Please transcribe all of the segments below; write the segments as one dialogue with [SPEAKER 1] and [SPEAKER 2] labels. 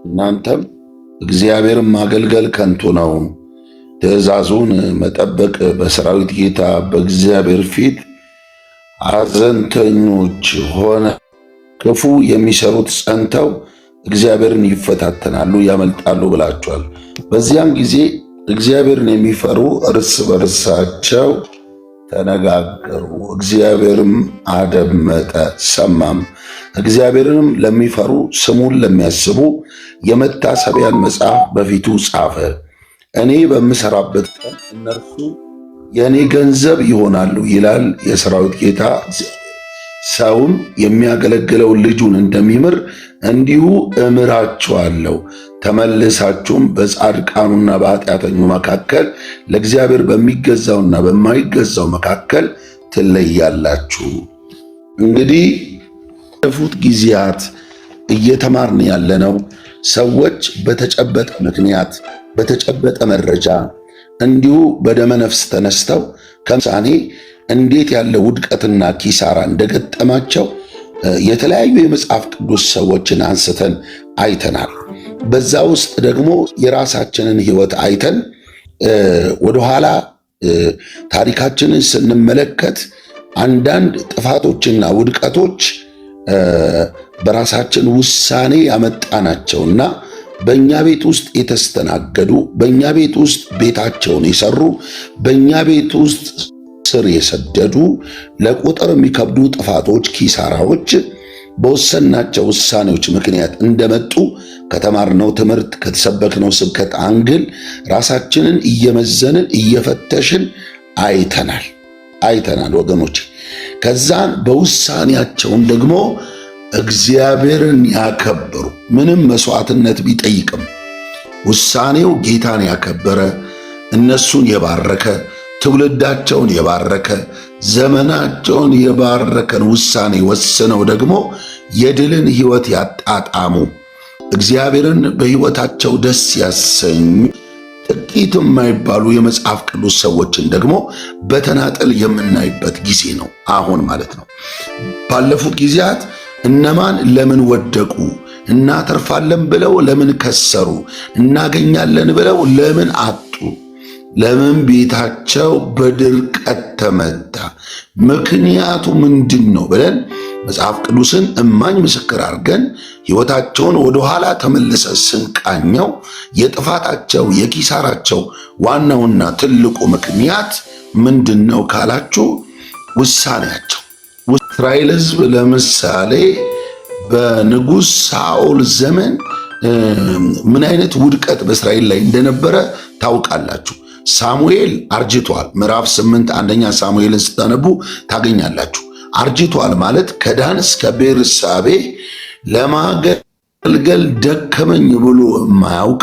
[SPEAKER 1] እናንተም እግዚአብሔርን ማገልገል ከንቱ ነው፣ ትእዛዙን መጠበቅ በሰራዊት ጌታ በእግዚአብሔር ፊት ሐዘንተኞች ሆነ። ክፉ የሚሰሩት ጸንተው እግዚአብሔርን ይፈታተናሉ ያመልጣሉ ብላችኋል። በዚያም ጊዜ እግዚአብሔርን የሚፈሩ እርስ በርሳቸው ተነጋገሩ፣ እግዚአብሔርም አደመጠ ሰማም። እግዚአብሔርንም ለሚፈሩ ስሙን ለሚያስቡ የመታሰቢያን መጽሐፍ በፊቱ ጻፈ። እኔ በምሰራበት ቀን እነርሱ የእኔ ገንዘብ ይሆናሉ ይላል የሰራዊት ጌታ እግዚአብሔር። ሰውም የሚያገለግለውን ልጁን እንደሚምር እንዲሁ እምራችኋለሁ። ተመልሳችሁም በጻድቃኑና በኃጢአተኙ መካከል ለእግዚአብሔር በሚገዛውና በማይገዛው መካከል ትለያላችሁ። እንግዲህ ባለፉት ጊዜያት እየተማርን ያለነው ሰዎች በተጨበጠ ምክንያት በተጨበጠ መረጃ እንዲሁ በደመ ነፍስ ተነስተው ከምሳኔ እንዴት ያለ ውድቀትና ኪሳራ እንደገጠማቸው የተለያዩ የመጽሐፍ ቅዱስ ሰዎችን አንስተን አይተናል። በዛ ውስጥ ደግሞ የራሳችንን ሕይወት አይተን ወደኋላ ታሪካችንን ስንመለከት አንዳንድ ጥፋቶችና ውድቀቶች በራሳችን ውሳኔ ያመጣናቸውና በእኛ ቤት ውስጥ የተስተናገዱ፣ በእኛ ቤት ውስጥ ቤታቸውን የሰሩ፣ በእኛ ቤት ውስጥ ስር የሰደዱ ለቁጥር የሚከብዱ ጥፋቶች፣ ኪሳራዎች በወሰናቸው ውሳኔዎች ምክንያት እንደመጡ ከተማርነው ትምህርት ከተሰበክነው ስብከት አንግል ራሳችንን እየመዘንን እየፈተሽን አይተናል ወገኖች። ከዛን በውሳኔያቸውን ደግሞ እግዚአብሔርን ያከበሩ፣ ምንም መስዋዕትነት ቢጠይቅም ውሳኔው ጌታን ያከበረ፣ እነሱን የባረከ፣ ትውልዳቸውን የባረከ፣ ዘመናቸውን የባረከን ውሳኔ ወስነው ደግሞ የድልን ሕይወት ያጣጣሙ፣ እግዚአብሔርን በሕይወታቸው ደስ ያሰኙ ጥቂት የማይባሉ የመጽሐፍ ቅዱስ ሰዎችን ደግሞ በተናጠል የምናይበት ጊዜ ነው አሁን ማለት ነው። ባለፉት ጊዜያት እነማን ለምን ወደቁ፣ እናተርፋለን ብለው ለምን ከሰሩ፣ እናገኛለን ብለው ለምን አጡ፣ ለምን ቤታቸው በድርቀት ተመታ፣ ምክንያቱ ምንድን ነው ብለን መጽሐፍ ቅዱስን እማኝ ምስክር አድርገን ሕይወታቸውን ወደኋላ ተመልሰ ስንቃኘው የጥፋታቸው የኪሳራቸው ዋናውና ትልቁ ምክንያት ምንድን ነው ካላችሁ ውሳኔያቸው። እስራኤል ሕዝብ ለምሳሌ በንጉሥ ሳኦል ዘመን ምን አይነት ውድቀት በእስራኤል ላይ እንደነበረ ታውቃላችሁ። ሳሙኤል አርጅቷል። ምዕራፍ 8 አንደኛ ሳሙኤልን ስታነቡ ታገኛላችሁ። አርጅቷል ማለት ከዳን እስከ ቤርሳቤ ለማገልገል ደከመኝ ብሎ የማያውቅ፣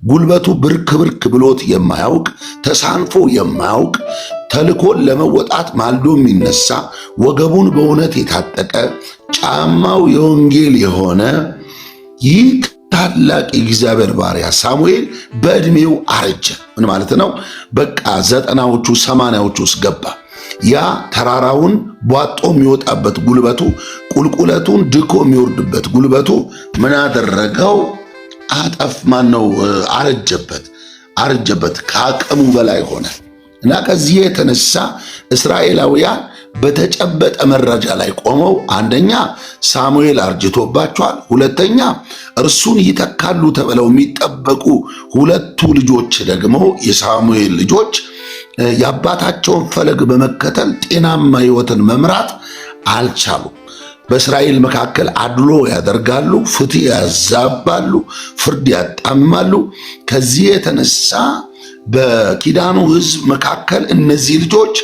[SPEAKER 1] ጉልበቱ ብርክ ብርክ ብሎት የማያውቅ፣ ተሳንፎ የማያውቅ፣ ተልኮን ለመወጣት ማልዶ የሚነሳ፣ ወገቡን በእውነት የታጠቀ፣ ጫማው የወንጌል የሆነ ይህ ታላቅ የእግዚአብሔር ባሪያ ሳሙኤል በዕድሜው አረጀ። ምን ማለት ነው? በቃ 90ዎቹ 80ዎቹ ውስጥ ገባ። ያ ተራራውን ቧጦ የሚወጣበት ጉልበቱ፣ ቁልቁለቱን ድኮ የሚወርድበት ጉልበቱ ምን አደረገው? አረጀበት፣ ከአቅሙ በላይ ሆነ እና ከዚህ የተነሳ እስራኤላውያን በተጨበጠ መረጃ ላይ ቆመው አንደኛ ሳሙኤል አርጅቶባቸዋል፣ ሁለተኛ እርሱን ይተካሉ ተብለው የሚጠበቁ ሁለቱ ልጆች ደግሞ የሳሙኤል ልጆች የአባታቸውን ፈለግ በመከተል ጤናማ ሕይወትን መምራት አልቻሉም። በእስራኤል መካከል አድሎ ያደርጋሉ፣ ፍትሕ ያዛባሉ፣ ፍርድ ያጣማሉ። ከዚህ የተነሳ በኪዳኑ ሕዝብ መካከል እነዚህ ልጆች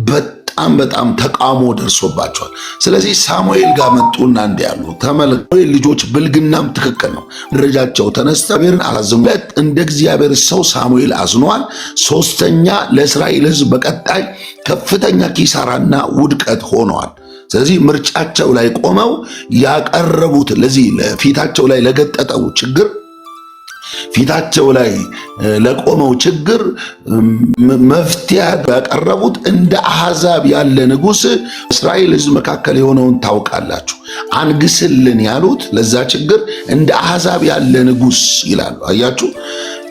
[SPEAKER 1] በጣም ተቃውሞ ደርሶባቸዋል። ስለዚህ ሳሙኤል ጋር መጡና እንዲህ ያሉ ሳሙኤል ልጆች ብልግናም ትክክል ነው። ደረጃቸው ተነስተው እግዚአብሔርን አላዘኑ። እንደ እግዚአብሔር ሰው ሳሙኤል አዝኗል። ሶስተኛ ለእስራኤል ሕዝብ በቀጣይ ከፍተኛ ኪሳራና ውድቀት ሆነዋል። ስለዚህ ምርጫቸው ላይ ቆመው ያቀረቡት ለዚህ ለፊታቸው ላይ ለገጠጠው ችግር ፊታቸው ላይ ለቆመው ችግር መፍትሄ ያቀረቡት እንደ አሕዛብ ያለ ንጉሥ እስራኤል ሕዝብ መካከል የሆነውን ታውቃላችሁ። አንግስልን ያሉት ለዛ ችግር እንደ አሕዛብ ያለ ንጉሥ ይላሉ። አያችሁ፣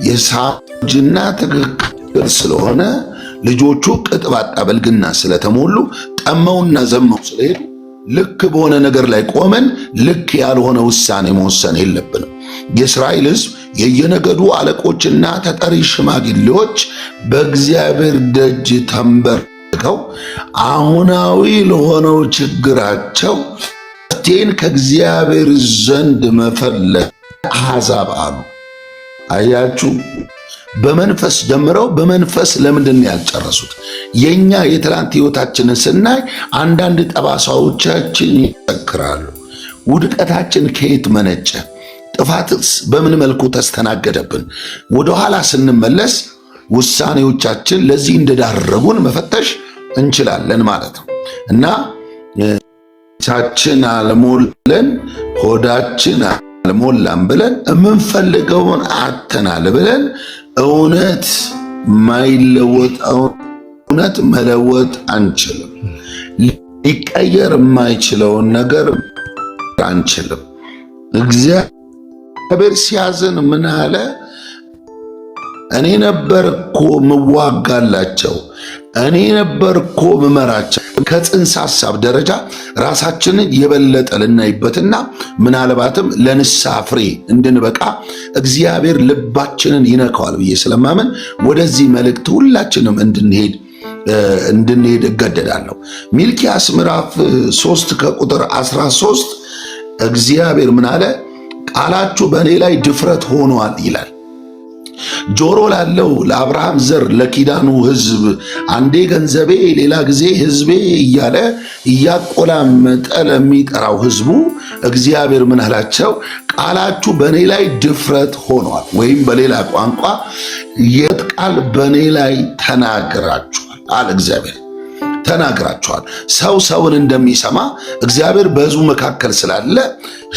[SPEAKER 1] የሳጅና ትክክል ስለሆነ ልጆቹ ቅጥ ባጣ በልግና ስለተሞሉ ጠመውና ዘመው ስለሄዱ ልክ በሆነ ነገር ላይ ቆመን ልክ ያልሆነ ውሳኔ መወሰን የለብንም። የእስራኤል ሕዝብ የየነገዱ አለቆችና ተጠሪ ሽማግሌዎች በእግዚአብሔር ደጅ ተንበርክከው አሁናዊ ለሆነው ችግራቸው መፍትሄን ከእግዚአብሔር ዘንድ መፈለግ አሕዛብ አሉ። አያችሁ፣ በመንፈስ ጀምረው በመንፈስ ለምንድን ነው ያልጨረሱት? የኛ የትላንት ህይወታችንን ስናይ አንዳንድ ጠባሳዎቻችን ይሰክራሉ። ውድቀታችን ከየት መነጨ? ጥፋትስ በምን መልኩ ተስተናገደብን? ወደኋላ ስንመለስ ውሳኔዎቻችን ለዚህ እንደዳረጉን መፈተሽ እንችላለን ማለት ነው እና ቻችን አልሞላን ሆዳችን አልሞላም ብለን የምንፈልገውን አተናል ብለን እውነት ማይለወጠውን እውነት መለወጥ አንችልም። ሊቀየር የማይችለውን ነገር አንችልም። እግዚአብሔር ሲያዝን ምን አለ? እኔ ነበርኩ ምዋጋላቸው፣ እኔ ነበርኩ ምመራቸው። ከጽንሰ ሐሳብ ደረጃ ራሳችንን የበለጠ ልናይበትና ምናልባትም ለንስሐ ፍሬ እንድንበቃ እግዚአብሔር ልባችንን ይነካዋል ብዬ ስለማመን ወደዚህ መልእክት ሁላችንም እንድንሄድ እገደዳለሁ። ሚልክያስ ምዕራፍ 3 ከቁጥር 13 እግዚአብሔር ምን አለ? ቃላችሁ በእኔ ላይ ድፍረት ሆኗል ይላል። ጆሮ ላለው ለአብርሃም ዘር ለኪዳኑ ሕዝብ አንዴ ገንዘቤ ሌላ ጊዜ ሕዝቤ እያለ እያቆላመጠ ለሚጠራው ሕዝቡ እግዚአብሔር ምን አላቸው? ቃላችሁ በእኔ ላይ ድፍረት ሆኗል፣ ወይም በሌላ ቋንቋ የት ቃል በእኔ ላይ ተናግራችኋል አለ እግዚአብሔር። ተናግራችኋል። ሰው ሰውን እንደሚሰማ እግዚአብሔር በሕዝቡ መካከል ስላለ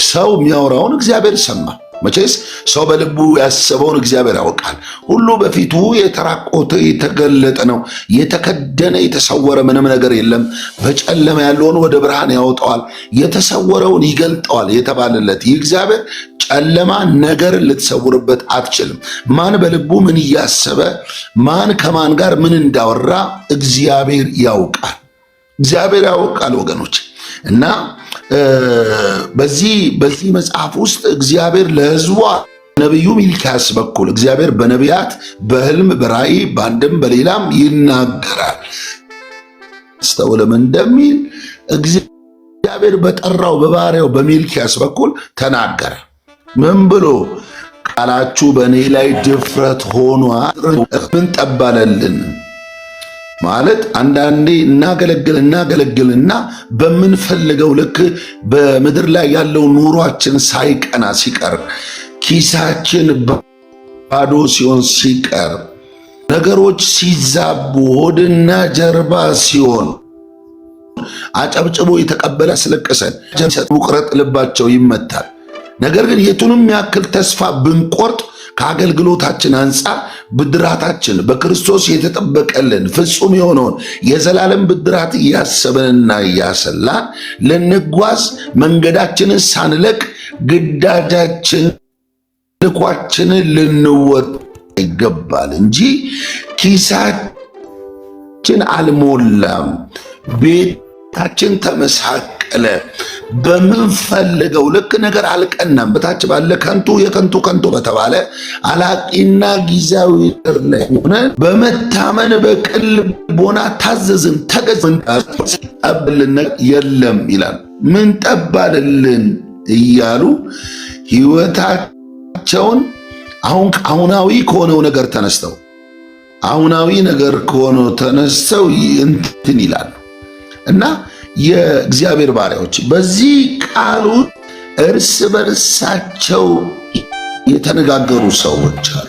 [SPEAKER 1] ሰው የሚያወራውን እግዚአብሔር ሰማ። መቼስ ሰው በልቡ ያሰበውን እግዚአብሔር ያውቃል። ሁሉ በፊቱ የተራቆተ የተገለጠ ነው። የተከደነ የተሰወረ ምንም ነገር የለም። በጨለማ ያለውን ወደ ብርሃን ያወጣዋል፣ የተሰወረውን ይገልጠዋል የተባለለት ይህ እግዚአብሔር ጨለማ ነገርን ልትሰውርበት አትችልም። ማን በልቡ ምን እያሰበ ማን ከማን ጋር ምን እንዳወራ እግዚአብሔር ያውቃል። እግዚአብሔር ያውቃል ወገኖች። እና በዚህ መጽሐፍ ውስጥ እግዚአብሔር ለሕዝቡ ነቢዩ ሚልክያስ በኩል እግዚአብሔር በነቢያት በሕልም በራእይ በአንድም በሌላም ይናገራል። አስተውለም እንደሚል እግዚአብሔር በጠራው በባሪያው በሚልክያስ በኩል ተናገረ። ምን ብሎ? ቃላችሁ በእኔ ላይ ድፍረት ሆኗል። ምን ጠባለልን ማለት አንዳንዴ እናገለግልና በምንፈልገው ልክ በምድር ላይ ያለው ኑሯችን ሳይቀና ሲቀር፣ ኪሳችን ባዶ ሲሆን ሲቀር፣ ነገሮች ሲዛቡ፣ ሆድና ጀርባ ሲሆን አጨብጭቦ የተቀበለ አስለቅሰን ቁረጥ ልባቸው ይመታል። ነገር ግን የቱንም ያክል ተስፋ ብንቆርጥ ከአገልግሎታችን አንጻር ብድራታችን በክርስቶስ የተጠበቀልን ፍጹም የሆነውን የዘላለም ብድራት እያሰብንና እያሰላን ልንጓዝ መንገዳችንን ሳንለቅ ግዳጃችን ልኳችንን ልንወጥ ይገባል እንጂ ኪሳችን አልሞላም፣ ቤታችን ተመሳቀለ፣ በምንፈልገው ልክ ነገር አልቀናም፣ በታች ባለ የከንቱ በተባለ አላቂና ጊዜያዊ ላይ ሆነ በመታመን በቅን ልቦና ታዘዝን፣ ተገዝን። ጠብልን የለም ይላል። ምን ጠባልልን እያሉ ሕይወታቸውን አሁናዊ ከሆነው ነገር ተነስተው እንትን ይላሉ እና የእግዚአብሔር ባሪያዎች በዚህ ቃሉ እርስ በርሳቸው የተነጋገሩ ሰዎች አሉ።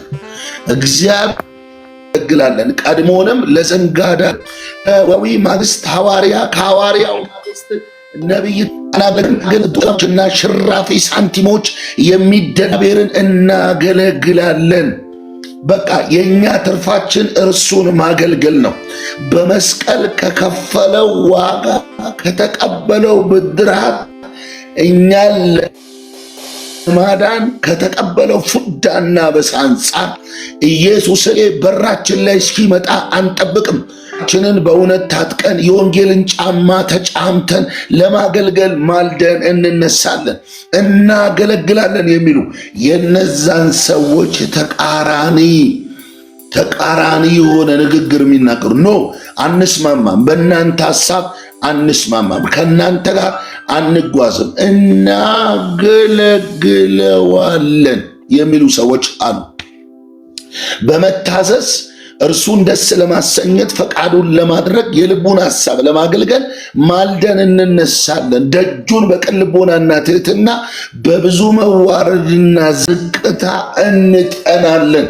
[SPEAKER 1] እግዚአብሔር ያገለግላለን። ቀድሞንም ለዘንጋዳ ማግስት ሐዋርያ፣ ከሐዋርያው ማግስት ነቢይ አናገለግልና ሽራፊ ሳንቲሞች የሚደናበርን እናገለግላለን። በቃ የኛ ትርፋችን እርሱን ማገልገል ነው። በመስቀል ከከፈለው ዋጋ ከተቀበለው ብድራት እኛን ለማዳን ከተቀበለው ፍዳና በሳንጻ ኢየሱስ በራችን ላይ እስኪመጣ አንጠብቅም። ችንን በእውነት ታጥቀን የወንጌልን ጫማ ተጫምተን ለማገልገል ማልደን እንነሳለን፣ እናገለግላለን የሚሉ የነዛን ሰዎች ተቃራኒ የሆነ ንግግር የሚናገሩ ኖ አንስማማም፣ በእናንተ ሐሳብ አንስማማም፣ ከእናንተ ጋር አንጓዝም፣ እናገለግለዋለን የሚሉ ሰዎች አሉ። በመታዘዝ እርሱን ደስ ለማሰኘት ፈቃዱን ለማድረግ የልቡን ሐሳብ ለማገልገል ማልደን እንነሳለን። ደጁን በቅን ልቦናና ትሕትና በብዙ መዋረድና ዝቅታ እንጠናለን።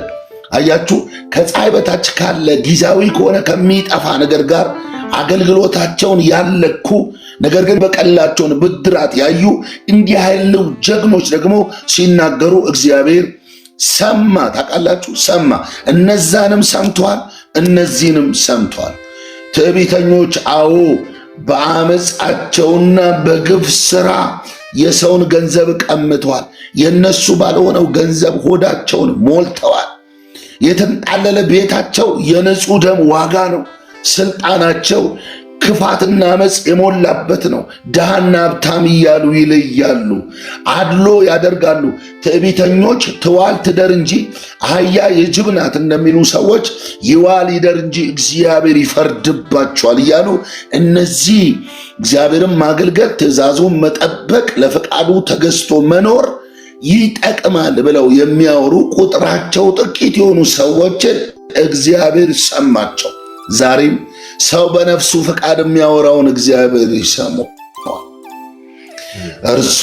[SPEAKER 1] አያችሁ፣ ከፀሐይ በታች ካለ ጊዜያዊ ከሆነ ከሚጠፋ ነገር ጋር አገልግሎታቸውን ያለኩ ነገር ግን በቀላቸውን ብድራት ያዩ እንዲህ ያሉ ጀግኖች ደግሞ ሲናገሩ እግዚአብሔር ሰማ። ታውቃላችሁ፣ ሰማ። እነዛንም ሰምቷል፣ እነዚህንም ሰምቷል። ትዕቢተኞች አዎ በአመፃቸውና በግፍ ሥራ የሰውን ገንዘብ ቀምተዋል። የነሱ ባልሆነው ገንዘብ ሆዳቸውን ሞልተዋል። የተንጣለለ ቤታቸው የንጹሕ ደም ዋጋ ነው። ስልጣናቸው ክፋትና አመፅ የሞላበት ነው። ድሃና ሀብታም እያሉ ይለያሉ፣ አድሎ ያደርጋሉ። ትዕቢተኞች ትዋል ትደር እንጂ አህያ የጅብ ናት እንደሚሉ ሰዎች ይዋል ይደር እንጂ እግዚአብሔር ይፈርድባቸዋል እያሉ እነዚህ እግዚአብሔርን ማገልገል፣ ትእዛዙን መጠበቅ፣ ለፈቃዱ ተገዝቶ መኖር ይጠቅማል ብለው የሚያወሩ ቁጥራቸው ጥቂት የሆኑ ሰዎችን እግዚአብሔር ሰማቸው። ዛሬም ሰው በነፍሱ ፈቃድ የሚያወራውን እግዚአብሔር ይሰማል። እርሱ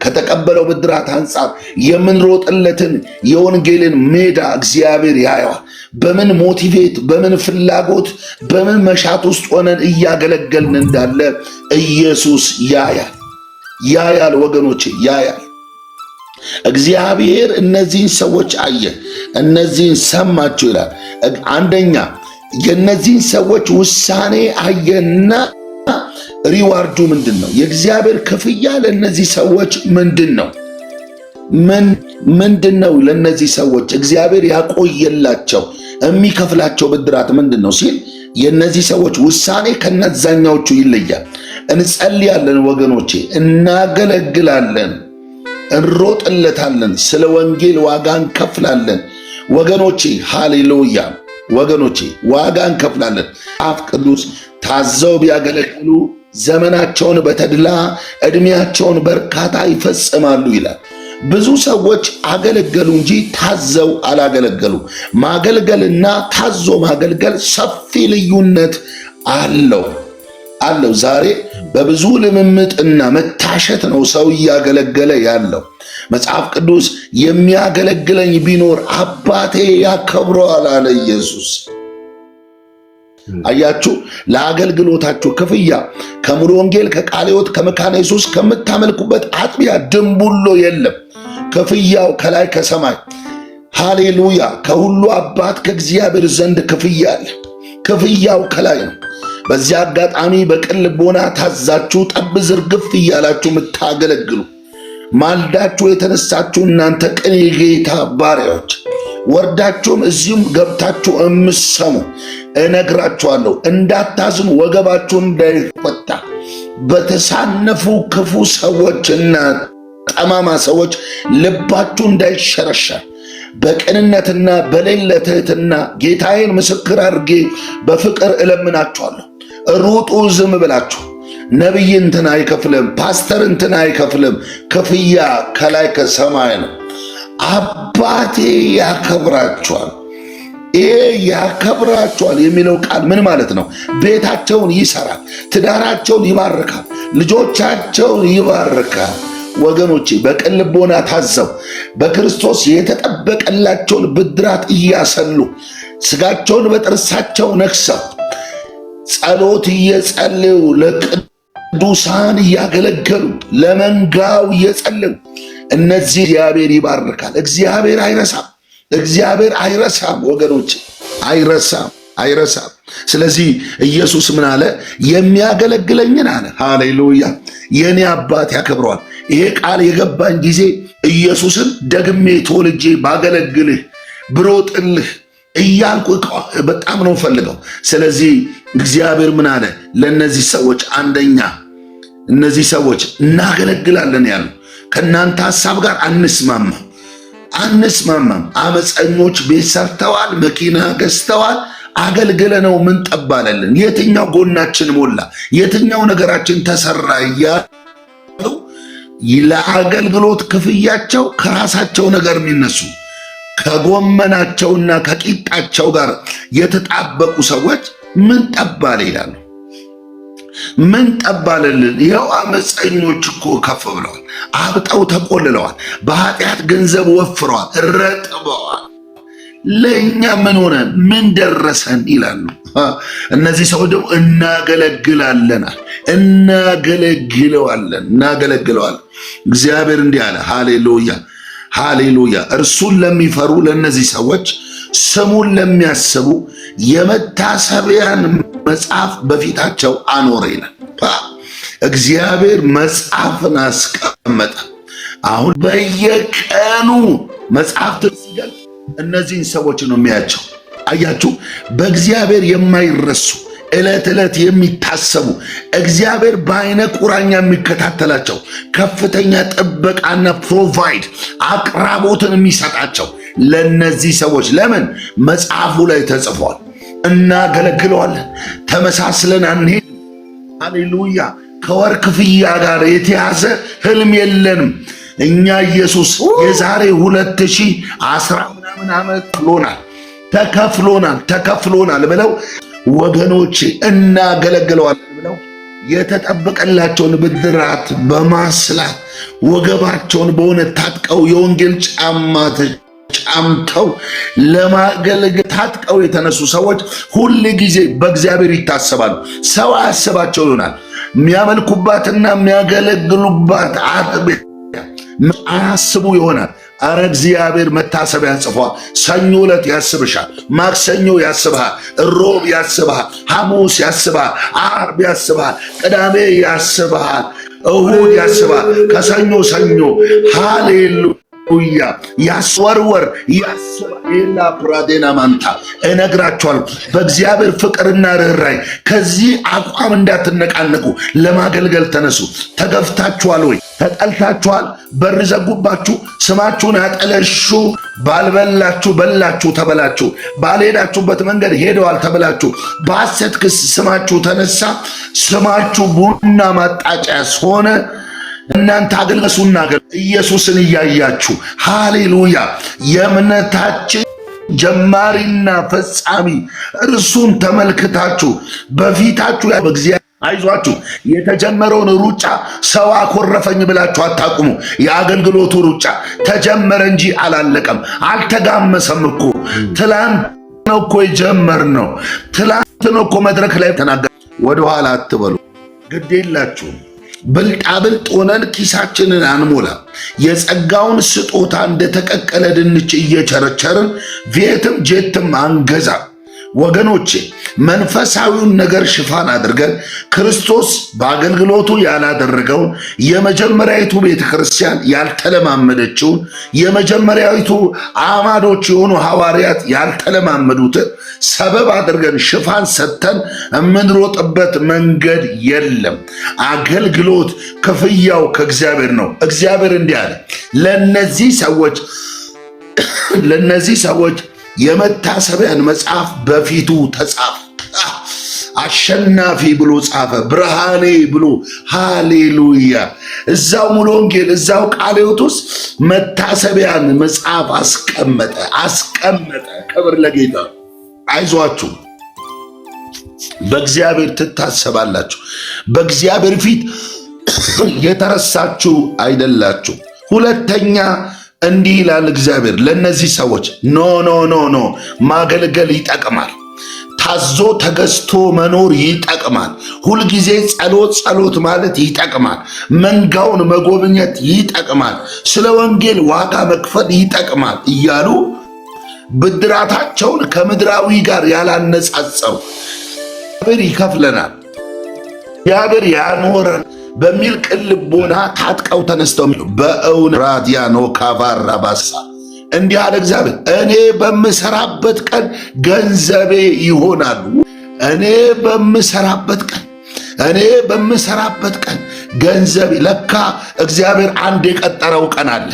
[SPEAKER 1] ከተቀበለው ብድራት አንጻር የምንሮጥለትን የወንጌልን ሜዳ እግዚአብሔር ያየዋል። በምን ሞቲቬት፣ በምን ፍላጎት፣ በምን መሻት ውስጥ ሆነን እያገለገልን እንዳለ ኢየሱስ ያያል ወገኖቼ፣ ያያል። እግዚአብሔር እነዚህን ሰዎች አየ፣ እነዚህን ሰማቸው ይላል። አንደኛ የእነዚህን ሰዎች ውሳኔ አየና ሪዋርዱ ምንድን ነው? የእግዚአብሔር ክፍያ ለእነዚህ ሰዎች ምንድን ነው? ምንድን ነው ለእነዚህ ሰዎች እግዚአብሔር ያቆየላቸው የሚከፍላቸው ብድራት ምንድን ነው ሲል የእነዚህ ሰዎች ውሳኔ ከነዛኛዎቹ ይለያል። እንጸልያለን ወገኖቼ፣ እናገለግላለን፣ እንሮጥለታለን፣ ስለ ወንጌል ዋጋ እንከፍላለን ወገኖቼ። ሃሌሉያ ወገኖቼ፣ ዋጋ እንከፍላለን። መጽሐፍ ቅዱስ ታዘው ቢያገለግሉ ዘመናቸውን በተድላ ዕድሜያቸውን በርካታ ይፈጽማሉ ይላል። ብዙ ሰዎች አገለገሉ እንጂ ታዘው አላገለገሉ። ማገልገልና ታዞ ማገልገል ሰፊ ልዩነት አለው። ዛሬ በብዙ ልምምጥና መታሸት ነው ሰው እያገለገለ ያለው። መጽሐፍ ቅዱስ የሚያገለግለኝ ቢኖር አባቴ ያከብረዋል አለ ኢየሱስ። አያችሁ፣ ለአገልግሎታችሁ ክፍያ ከሙሉ ወንጌል፣ ከቃለ ሕይወት፣ ከመካነ ኢየሱስ ከምታመልኩበት አጥቢያ ድንቡሎ የለም። ክፍያው ከላይ ከሰማይ ሃሌሉያ፣ ከሁሉ አባት ከእግዚአብሔር ዘንድ ክፍያ አለ። ክፍያው ከላይ ነው። በዚህ አጋጣሚ በቅን ልቦና ታዛችሁ ጠብ ዝርግፍ እያላችሁ የምታገለግሉ ማልዳችሁ የተነሳችሁ እናንተ ቅን የጌታ ባሪያዎች ወርዳችሁም እዚሁም ገብታችሁ እምሰሙ እነግራችኋለሁ፣ እንዳታዝኑ፣ ወገባችሁ እንዳይፈታ በተሳነፉ ክፉ ሰዎችና ጠማማ ሰዎች ልባችሁ እንዳይሸረሸር በቅንነትና በሌለ ትሕትና ጌታዬን ምስክር አድርጌ በፍቅር እለምናችኋለሁ። ሩጡ ዝም ብላችሁ። ነቢይ እንትን አይከፍልም፣ ፓስተር እንትን አይከፍልም። ክፍያ ከላይ ከሰማይ ነው። አባቴ ያከብራችኋል። ይሄ ያከብራችኋል የሚለው ቃል ምን ማለት ነው? ቤታቸውን ይሰራል፣ ትዳራቸውን ይባርካል፣ ልጆቻቸውን ይባርካል። ወገኖቼ በቅን ልቦና ታዘው በክርስቶስ የተጠበቀላቸውን ብድራት እያሰሉ ስጋቸውን በጥርሳቸው ነክሰው ጸሎት እየጸለዩ ቅዱሳን እያገለገሉ ለመንጋው እየጸለዩ እነዚህ እግዚአብሔር ይባርካል። እግዚአብሔር አይረሳም። እግዚአብሔር አይረሳም ወገኖች፣ አይረሳም። ስለዚህ ኢየሱስ ምን አለ? የሚያገለግለኝን አለ፣ ሃሌሉያ፣ የኔ አባት ያከብረዋል። ይሄ ቃል የገባኝ ጊዜ ኢየሱስን ደግሜ ተወልጄ ባገለግልህ ብሮጥልህ እያልኩ በጣም ነው ፈልገው። ስለዚህ እግዚአብሔር ምን አለ? ለእነዚህ ሰዎች አንደኛ እነዚህ ሰዎች እናገለግላለን ያሉ ከእናንተ ሐሳብ ጋር አንስማማም። አመፀኞች ቤት ሰርተዋል፣ መኪና ገዝተዋል፣ አገልግለነው ምን ጠባለልን? የትኛው ጎናችን ሞላ? የትኛው ነገራችን ተሰራ? እያሉ ለአገልግሎት ክፍያቸው ከራሳቸው ነገር የሚነሱ ከጎመናቸውና ከቂጣቸው ጋር የተጣበቁ ሰዎች ምን ጠባለ ይላሉ። ምን ጠባለልን? ይኸው አመፀኞች እኮ ከፍ ብለዋል፣ አብጠው ተቆልለዋል፣ በኃጢአት ገንዘብ ወፍረዋል፣ ረጥበዋል። ለእኛ ምን ሆነ? ምን ደረሰን ይላሉ። እነዚህ ሰዎች ደግሞ እናገለግለዋለን። እግዚአብሔር እንዲህ አለ፣ ሃሌሉያ። እርሱን ለሚፈሩ ለእነዚህ ሰዎች ስሙን ለሚያስቡ የመታሰቢያን መጽሐፍ በፊታቸው አኖረ ይላል። እግዚአብሔር መጽሐፍን አስቀመጠ። አሁን በየቀኑ መጽሐፍትን ሲገልጥ እነዚህን ሰዎች ነው የሚያቸው። አያችሁ፣ በእግዚአብሔር የማይረሱ ዕለት ዕለት የሚታሰቡ እግዚአብሔር በአይነ ቁራኛ የሚከታተላቸው ከፍተኛ ጥበቃና ፕሮቫይድ አቅራቦትን የሚሰጣቸው ለነዚህ ሰዎች ለምን መጽሐፉ ላይ ተጽፏል። እናገለግለዋለን፣ ተመሳስለን አንሄድ። ሃሌሉያ። ከወር ክፍያ ጋር የተያዘ ህልም የለንም። እኛ ኢየሱስ የዛሬ 2010 ምናምን ዓመት ተከፍሎናል ብለው ወገኖች እናገለግለዋለን ብለው የተጠበቀላቸውን ብድራት በማስላት ወገባቸውን በእውነት ታጥቀው የወንጌል ጫማ ጫምተው ለማገልገል ታጥቀው የተነሱ ሰዎች ሁል ጊዜ በእግዚአብሔር ይታሰባሉ። ሰው አያስባቸው ይሆናል። የሚያመልኩባትና የሚያገለግሉባት አያስቡ ይሆናል። አረ እግዚአብሔር መታሰቢያ ጽፏል። ሰኞ ዕለት ያስብሻል፣ ማክሰኞ ያስብሃል፣ ሮብ ያስብሃል፣ ሐሙስ ያስብሃል፣ ዓርብ ያስብሃል፣ ቅዳሜ ያስብሃል፣ እሁድ ያስብሃል፣ ከሰኞ ሰኞ። ሃሌሉያ። ያስወርወር ያስባላ ፕራዴና ማንታ እነግራችኋለሁ። በእግዚአብሔር ፍቅርና ርኅራኄ ከዚህ አቋም እንዳትነቃነቁ ለማገልገል ተነሱ። ተገፍታችኋል ወይ? ተጠልታችኋል? በር ዘጉባችሁ፣ ስማችሁን አጠለሹ። ባልበላችሁ በላችሁ ተበላችሁ፣ ባልሄዳችሁበት መንገድ ሄደዋል ተበላችሁ። በሐሰት ክስ ስማችሁ ተነሳ። ስማችሁ ቡና ማጣጫስ ሆነ። እናንተ አገልግሱና ኢየሱስን እያያችሁ ሃሌሉያ። የእምነታችን ጀማሪና ፈጻሚ እርሱን ተመልክታችሁ በፊታችሁ በእግዚአብሔር አይዟችሁ። የተጀመረውን ሩጫ ሰው አኮረፈኝ ብላችሁ አታቁሙ። የአገልግሎቱ ሩጫ ተጀመረ እንጂ አላለቀም፣ አልተጋመሰም እኮ። ትላንት ነው እኮ የጀመርነው። ትላንት ነው እኮ መድረክ ላይ ተናገር። ወደኋላ አትበሉ። ግድ የላችሁም። ብልጣብልጥ ሆነን ኪሳችንን አንሞላ። የጸጋውን ስጦታ እንደተቀቀለ ድንች እየቸረቸርን ቤትም ጄትም አንገዛ። ወገኖቼ መንፈሳዊውን ነገር ሽፋን አድርገን ክርስቶስ በአገልግሎቱ ያላደረገውን የመጀመሪያዊቱ ቤተ ክርስቲያን ያልተለማመደችውን የመጀመሪያዊቱ አማዶች የሆኑ ሐዋርያት ያልተለማመዱትን ሰበብ አድርገን ሽፋን ሰጥተን የምንሮጥበት መንገድ የለም። አገልግሎት ክፍያው ከእግዚአብሔር ነው። እግዚአብሔር እንዲህ አለ፣ ለነዚህ ሰዎች የመታሰቢያን መጽሐፍ በፊቱ ተጻፈ። አሸናፊ ብሎ ጻፈ፣ ብርሃኔ ብሎ። ሃሌሉያ። እዛው ሙሉ ወንጌል እዛው ቃለ ሕይወት ውስጥ መታሰቢያን መጽሐፍ አስቀመጠ። ክብር ለጌታ። አይዟችሁ፣ በእግዚአብሔር ትታሰባላችሁ። በእግዚአብሔር ፊት የተረሳችሁ አይደላችሁ። ሁለተኛ እንዲህ ይላል እግዚአብሔር ለነዚህ ሰዎች ኖ ማገልገል ይጠቅማል። ታዞ ተገዝቶ መኖር ይጠቅማል። ሁልጊዜ ጸሎት ማለት ይጠቅማል። መንጋውን መጎብኘት ይጠቅማል። ስለ ወንጌል ዋጋ መክፈል ይጠቅማል እያሉ ብድራታቸውን ከምድራዊ ጋር ያላነጻጸሩ እግዚአብሔር ይከፍለናል፣ እግዚአብሔር ያኖረን በሚል ቅን ልቦና ታጥቀው ተነስተው በእውነት ራዲያኖ ካቫራ ባሳ እንዲህ አለ እግዚአብሔር፣ እኔ በምሰራበት ቀን ገንዘቤ ይሆናሉ። እኔ በምሰራበት ቀን ገንዘቤ። ለካ እግዚአብሔር አንድ የቀጠረው ቀን አለ።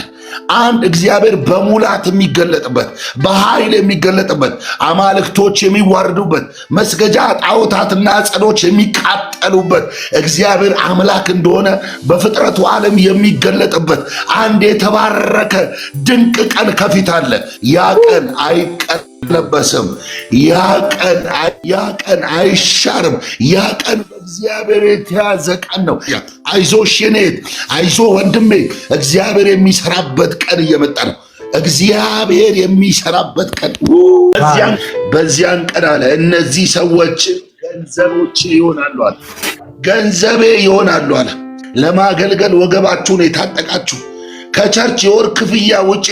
[SPEAKER 1] አንድ እግዚአብሔር በሙላት የሚገለጥበት፣ በኃይል የሚገለጥበት፣ አማልክቶች የሚዋርዱበት፣ መስገጃ ጣዖታትና አጸዶች የሚቃጠሉበት እግዚአብሔር አምላክ እንደሆነ በፍጥረቱ ዓለም የሚገለጥበት አንድ የተባረከ ድንቅ ቀን ከፊት አለ። ያ ቀን አይቀለበስም። ያ ቀን አይሻርም። ያ ቀን በእግዚአብሔር የተያዘ ቀን ነው። አይዞሽ የኔት፣ አይዞ ወንድሜ፣ እግዚአብሔር የሚሰራበት ቀን እየመጣ ነው። እግዚአብሔር የሚሰራበት ቀን። በዚያን ቀን አለ እነዚህ ሰዎች ገንዘቦች ይሆናሉ አለ። ገንዘቤ ይሆናሉ አለ። ለማገልገል ወገባችሁን የታጠቃችሁ ከቸርች የወር ክፍያ ውጪ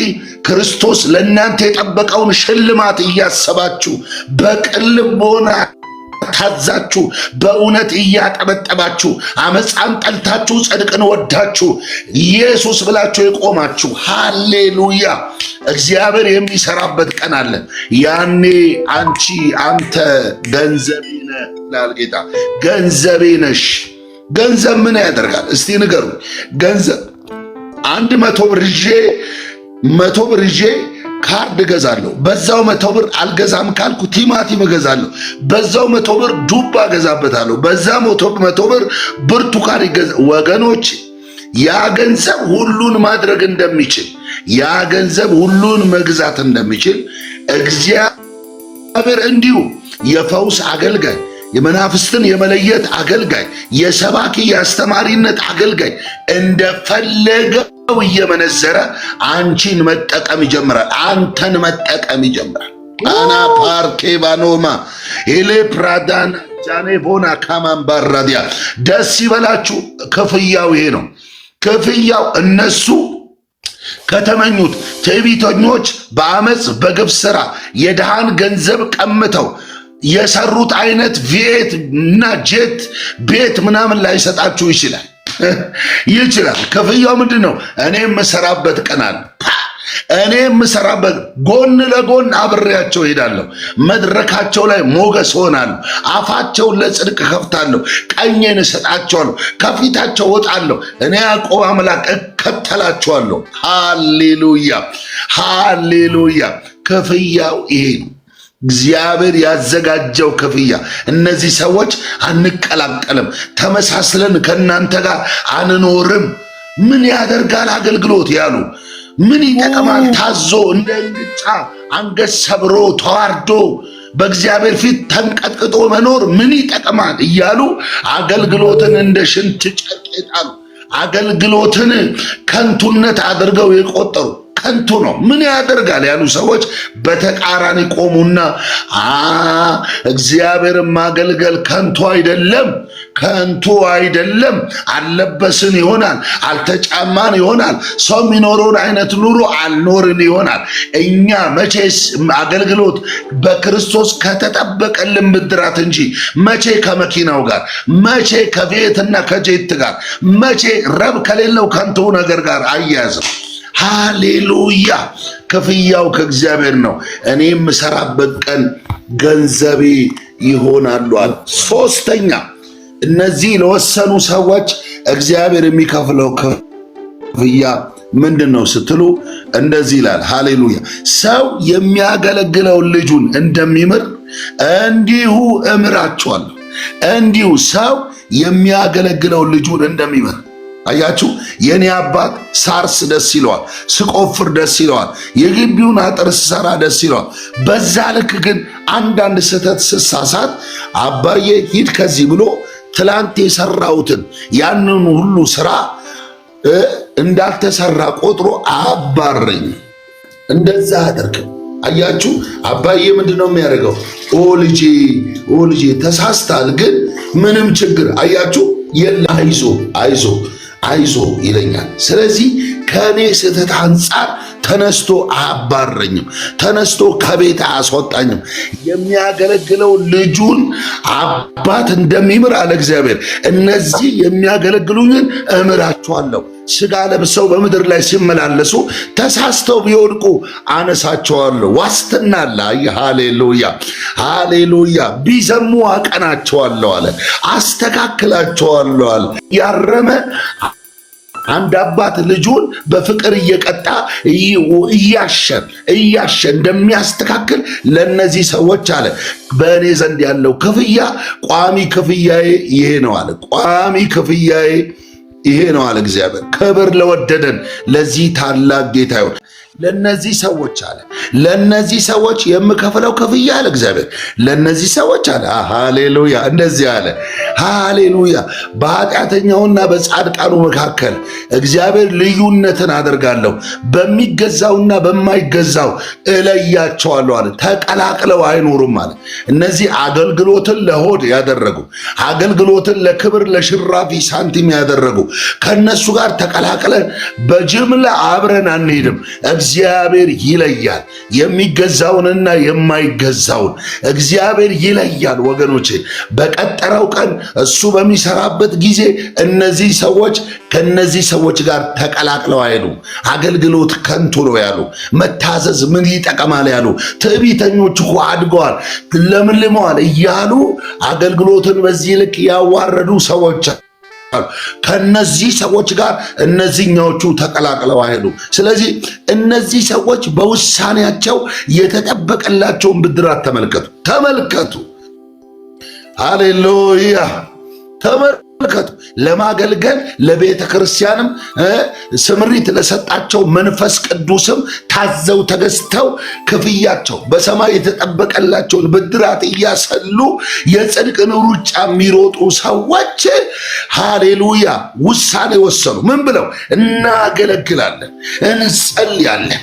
[SPEAKER 1] ክርስቶስ ለእናንተ የጠበቀውን ሽልማት እያሰባችሁ በቅን ልቦና ታዛችሁ በእውነት እያጠበጠባችሁ አመፃን ጠልታችሁ ጽድቅን ወዳችሁ ኢየሱስ ብላችሁ የቆማችሁ ሃሌሉያ፣ እግዚአብሔር የሚሰራበት ቀን አለ። ያኔ አንተ ገንዘቤ ነህ ይላል ጌታ። ገንዘቤ ነሽ። ገንዘብ ምን ያደርጋል እስቲ ንገሩ? ገንዘብ 100 ብር ይዤ ካርድ እገዛለሁ። በዛው 100 ብር አልገዛም ካልኩ ቲማቲም እገዛለሁ። በዛው 100 ብር ዱባ እገዛበታለሁ። በዛ 100 ብር ብርቱካን ይገዛ። ወገኖች ያ ገንዘብ ሁሉን ማድረግ እንደሚችል፣ ያ ገንዘብ ሁሉን መግዛት እንደሚችል እግዚአብሔር እንዲሁ የፈውስ አገልጋይ፣ የመናፍስትን የመለየት አገልጋይ፣ የሰባኪ የአስተማሪነት አገልጋይ እንደፈለገው እየመነዘረ አንቺን መጠቀም ይጀምራል። አንተን መጠቀም ይጀምራል። አና ፓርኬ ባኖማ ኤሌ ፕራዳን ጃኔ ቦና ካማን ባራዲያ ደስ ይበላችሁ። ክፍያው ይሄ ነው። ክፍያው እነሱ ከተመኙት ትዕቢተኞች በአመፅ በግፍ ሥራ የድሃን ገንዘብ ቀምተው የሰሩት አይነት ቪኤት እና ጄት ቤት ምናምን ላይሰጣችሁ ይችላል። ክፍያው ምንድን ነው? እኔ የምሰራበት ቀን አለ። እኔ የምሰራበት ጎን ለጎን አብሬያቸው ሄዳለሁ። መድረካቸው ላይ ሞገስ ሆናለሁ። አፋቸውን ለጽድቅ ከፍታለሁ። ቀኜን እሰጣቸዋለሁ። ከፊታቸው ወጣለሁ። እኔ ያዕቆብ አምላክ እከተላቸዋለሁ። ሃሌሉያ ሃሌሉያ። ክፍያው ይሄ ነው። እግዚአብሔር ያዘጋጀው ክፍያ። እነዚህ ሰዎች አንቀላቀልም፣ ተመሳስለን ከእናንተ ጋር አንኖርም። ምን ያደርጋል አገልግሎት ያሉ፣ ምን ይጠቅማል ታዞ እንደ እንግጫ አንገት ሰብሮ ተዋርዶ በእግዚአብሔር ፊት ተንቀጥቅጦ መኖር ምን ይጠቅማል እያሉ አገልግሎትን እንደ ሽንት ጨርቅ የጣሉ፣ አገልግሎትን ከንቱነት አድርገው የቆጠሩ ከንቱ ነው ምን ያደርጋል ያሉ ሰዎች በተቃራኒ ቆሙና እግዚአብሔርን ማገልገል ከንቱ አይደለም፣ ከንቱ አይደለም። አልለበስን ይሆናል፣ አልተጫማን ይሆናል፣ ሰው የሚኖረውን አይነት ኑሮ አልኖርን ይሆናል። እኛ መቼስ አገልግሎት በክርስቶስ ከተጠበቀልን ብድራት እንጂ መቼ ከመኪናው ጋር፣ መቼ ከቤትና ከጄት ጋር፣ መቼ ረብ ከሌለው ከንቱ ነገር ጋር አያያዝም። ሃሌሉያ። ክፍያው ከእግዚአብሔር ነው። እኔ የምሰራበት ቀን ገንዘቤ ይሆናሉ አለ። ሶስተኛ፣ እነዚህ ለወሰኑ ሰዎች እግዚአብሔር የሚከፍለው ክፍያ ምንድን ነው ስትሉ እንደዚህ ይላል። ሃሌሉያ። ሰው የሚያገለግለው ልጁን እንደሚምር እንዲሁ እምራችኋለሁ። እንዲሁ ሰው የሚያገለግለው ልጁን እንደሚምር። አያችሁ፣ የኔ አባት ሳርስ ደስ ይለዋል፣ ስቆፍር ደስ ይለዋል፣ የግቢውን አጥር ስሰራ ደስ ይለዋል። በዛ ልክ ግን አንዳንድ ስህተት ስሳሳት አባዬ ሂድ ከዚህ ብሎ ትላንት የሰራሁትን ያንን ሁሉ ስራ እንዳልተሰራ ቆጥሮ አባረኝ። እንደዛ አደርግም። አያችሁ አባዬ ምንድነው የሚያደርገው? ኦ ልጄ ተሳስታል፣ ግን ምንም ችግር አያችሁ የለ አይዞ ይለኛል። ስለዚህ ከእኔ ስህተት አንጻር ተነስቶ አያባረኝም፣ ተነስቶ ከቤት አያስወጣኝም። የሚያገለግለው ልጁን አባት እንደሚምር አለ እግዚአብሔር፣ እነዚህ የሚያገለግሉኝን እምራቸዋለሁ። ሥጋ ለብሰው በምድር ላይ ሲመላለሱ ተሳስተው ቢወድቁ አነሳቸዋለሁ። ዋስትና አለ። ሃሌሉያ። ቢዘሙ አቀናቸዋለሁ አለ፣ አስተካክላቸዋለሁ አለ። ያረመ አንድ አባት ልጁን በፍቅር እየቀጣ እያሸ እንደሚያስተካክል ለነዚህ ሰዎች አለ በእኔ ዘንድ ያለው ክፍያ ቋሚ ክፍያዬ ይሄ ነው አለ። ቋሚ ክፍያዬ ይሄ ነው አለ እግዚአብሔር። ክብር ለወደደን ለዚህ ታላቅ ጌታ ይሁን። ለነዚህ ሰዎች አለ ለነዚህ ሰዎች የምከፍለው ክፍያ አለ እግዚአብሔር ለነዚህ ሰዎች አለ። ሃሌሉያ። እንደዚህ አለ ሃሌሉያ። በኃጢአተኛውና በጻድቃኑ መካከል እግዚአብሔር ልዩነትን አደርጋለሁ፣ በሚገዛውና በማይገዛው እለያቸዋለሁ አለ። ተቀላቅለው አይኖሩም አለ። እነዚህ አገልግሎትን ለሆድ ያደረጉ፣ አገልግሎትን ለክብር ለሽራፊ ሳንቲም ያደረጉ ከነሱ ጋር ተቀላቅለን በጅምላ አብረን አንሄድም። እግዚአብሔር ይለያል፣ የሚገዛውንና የማይገዛውን እግዚአብሔር ይለያል። ወገኖቼ በቀጠረው ቀን እሱ በሚሰራበት ጊዜ እነዚህ ሰዎች ከነዚህ ሰዎች ጋር ተቀላቅለው አይሉ። አገልግሎት ከንቱ ነው ያሉ፣ መታዘዝ ምን ይጠቅማል ያሉ፣ ትዕቢተኞች እኮ አድገዋል ለምልመዋል እያሉ አገልግሎትን በዚህ ልክ ያዋረዱ ሰዎች ከነዚህ ሰዎች ጋር እነዚህኛዎቹ ተቀላቅለው አይሄዱ። ስለዚህ እነዚህ ሰዎች በውሳኔያቸው የተጠበቀላቸውን ብድራት ተመልከቱ። ሃሌሉያ ተመልከቱ። ለማገልገል ለቤተ ክርስቲያንም ስምሪት ለሰጣቸው መንፈስ ቅዱስም ታዘው ተገዝተው ክፍያቸው በሰማይ የተጠበቀላቸውን ብድራት እያሰሉ የጽድቅን ሩጫ የሚሮጡ ሰዎች ሃሌሉያ ውሳኔ ወሰኑ። ምን ብለው? እናገለግላለን፣ እንጸልያለን።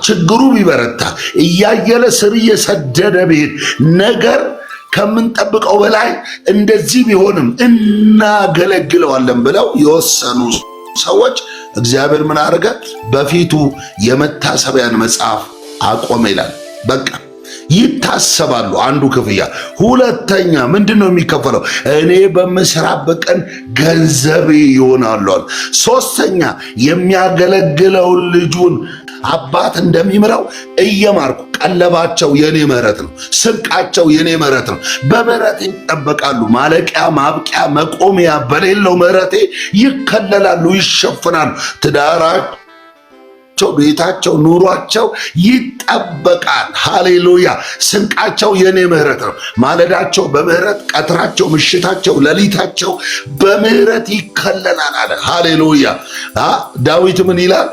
[SPEAKER 1] ችግሩ ቢበረታ እያየለ ስር እየሰደደ ቢሄድ ነገር ከምንጠብቀው በላይ እንደዚህ ቢሆንም እናገለግለዋለን ብለው የወሰኑ ሰዎች እግዚአብሔር ምን አደረገ? በፊቱ የመታሰቢያን መጽሐፍ አቆመ ይላል። በቃ ይታሰባሉ። አንዱ ክፍያ። ሁለተኛ ምንድነው የሚከፈለው? እኔ በምሰራበት ቀን ገንዘብ ይሆናሉ። ሶስተኛ የሚያገለግለውን ልጁን አባት እንደሚምረው እየማርኩ ቀለባቸው የኔ ምሕረት ነው፣ ስንቃቸው የኔ ምሕረት ነው። በምሕረቴ ይጠበቃሉ። ማለቂያ ማብቂያ መቆሚያ በሌለው ምሕረቴ ይከለላሉ፣ ይሸፍናሉ። ትዳራቸው፣ ቤታቸው፣ ኑሯቸው ይጠበቃል። ሃሌሉያ። ስንቃቸው የኔ ምሕረት ነው። ማለዳቸው በምሕረት፣ ቀትራቸው፣ ምሽታቸው፣ ሌሊታቸው በምሕረት ይከለላል አለ። ሃሌሉያ። ዳዊት ምን ይላል?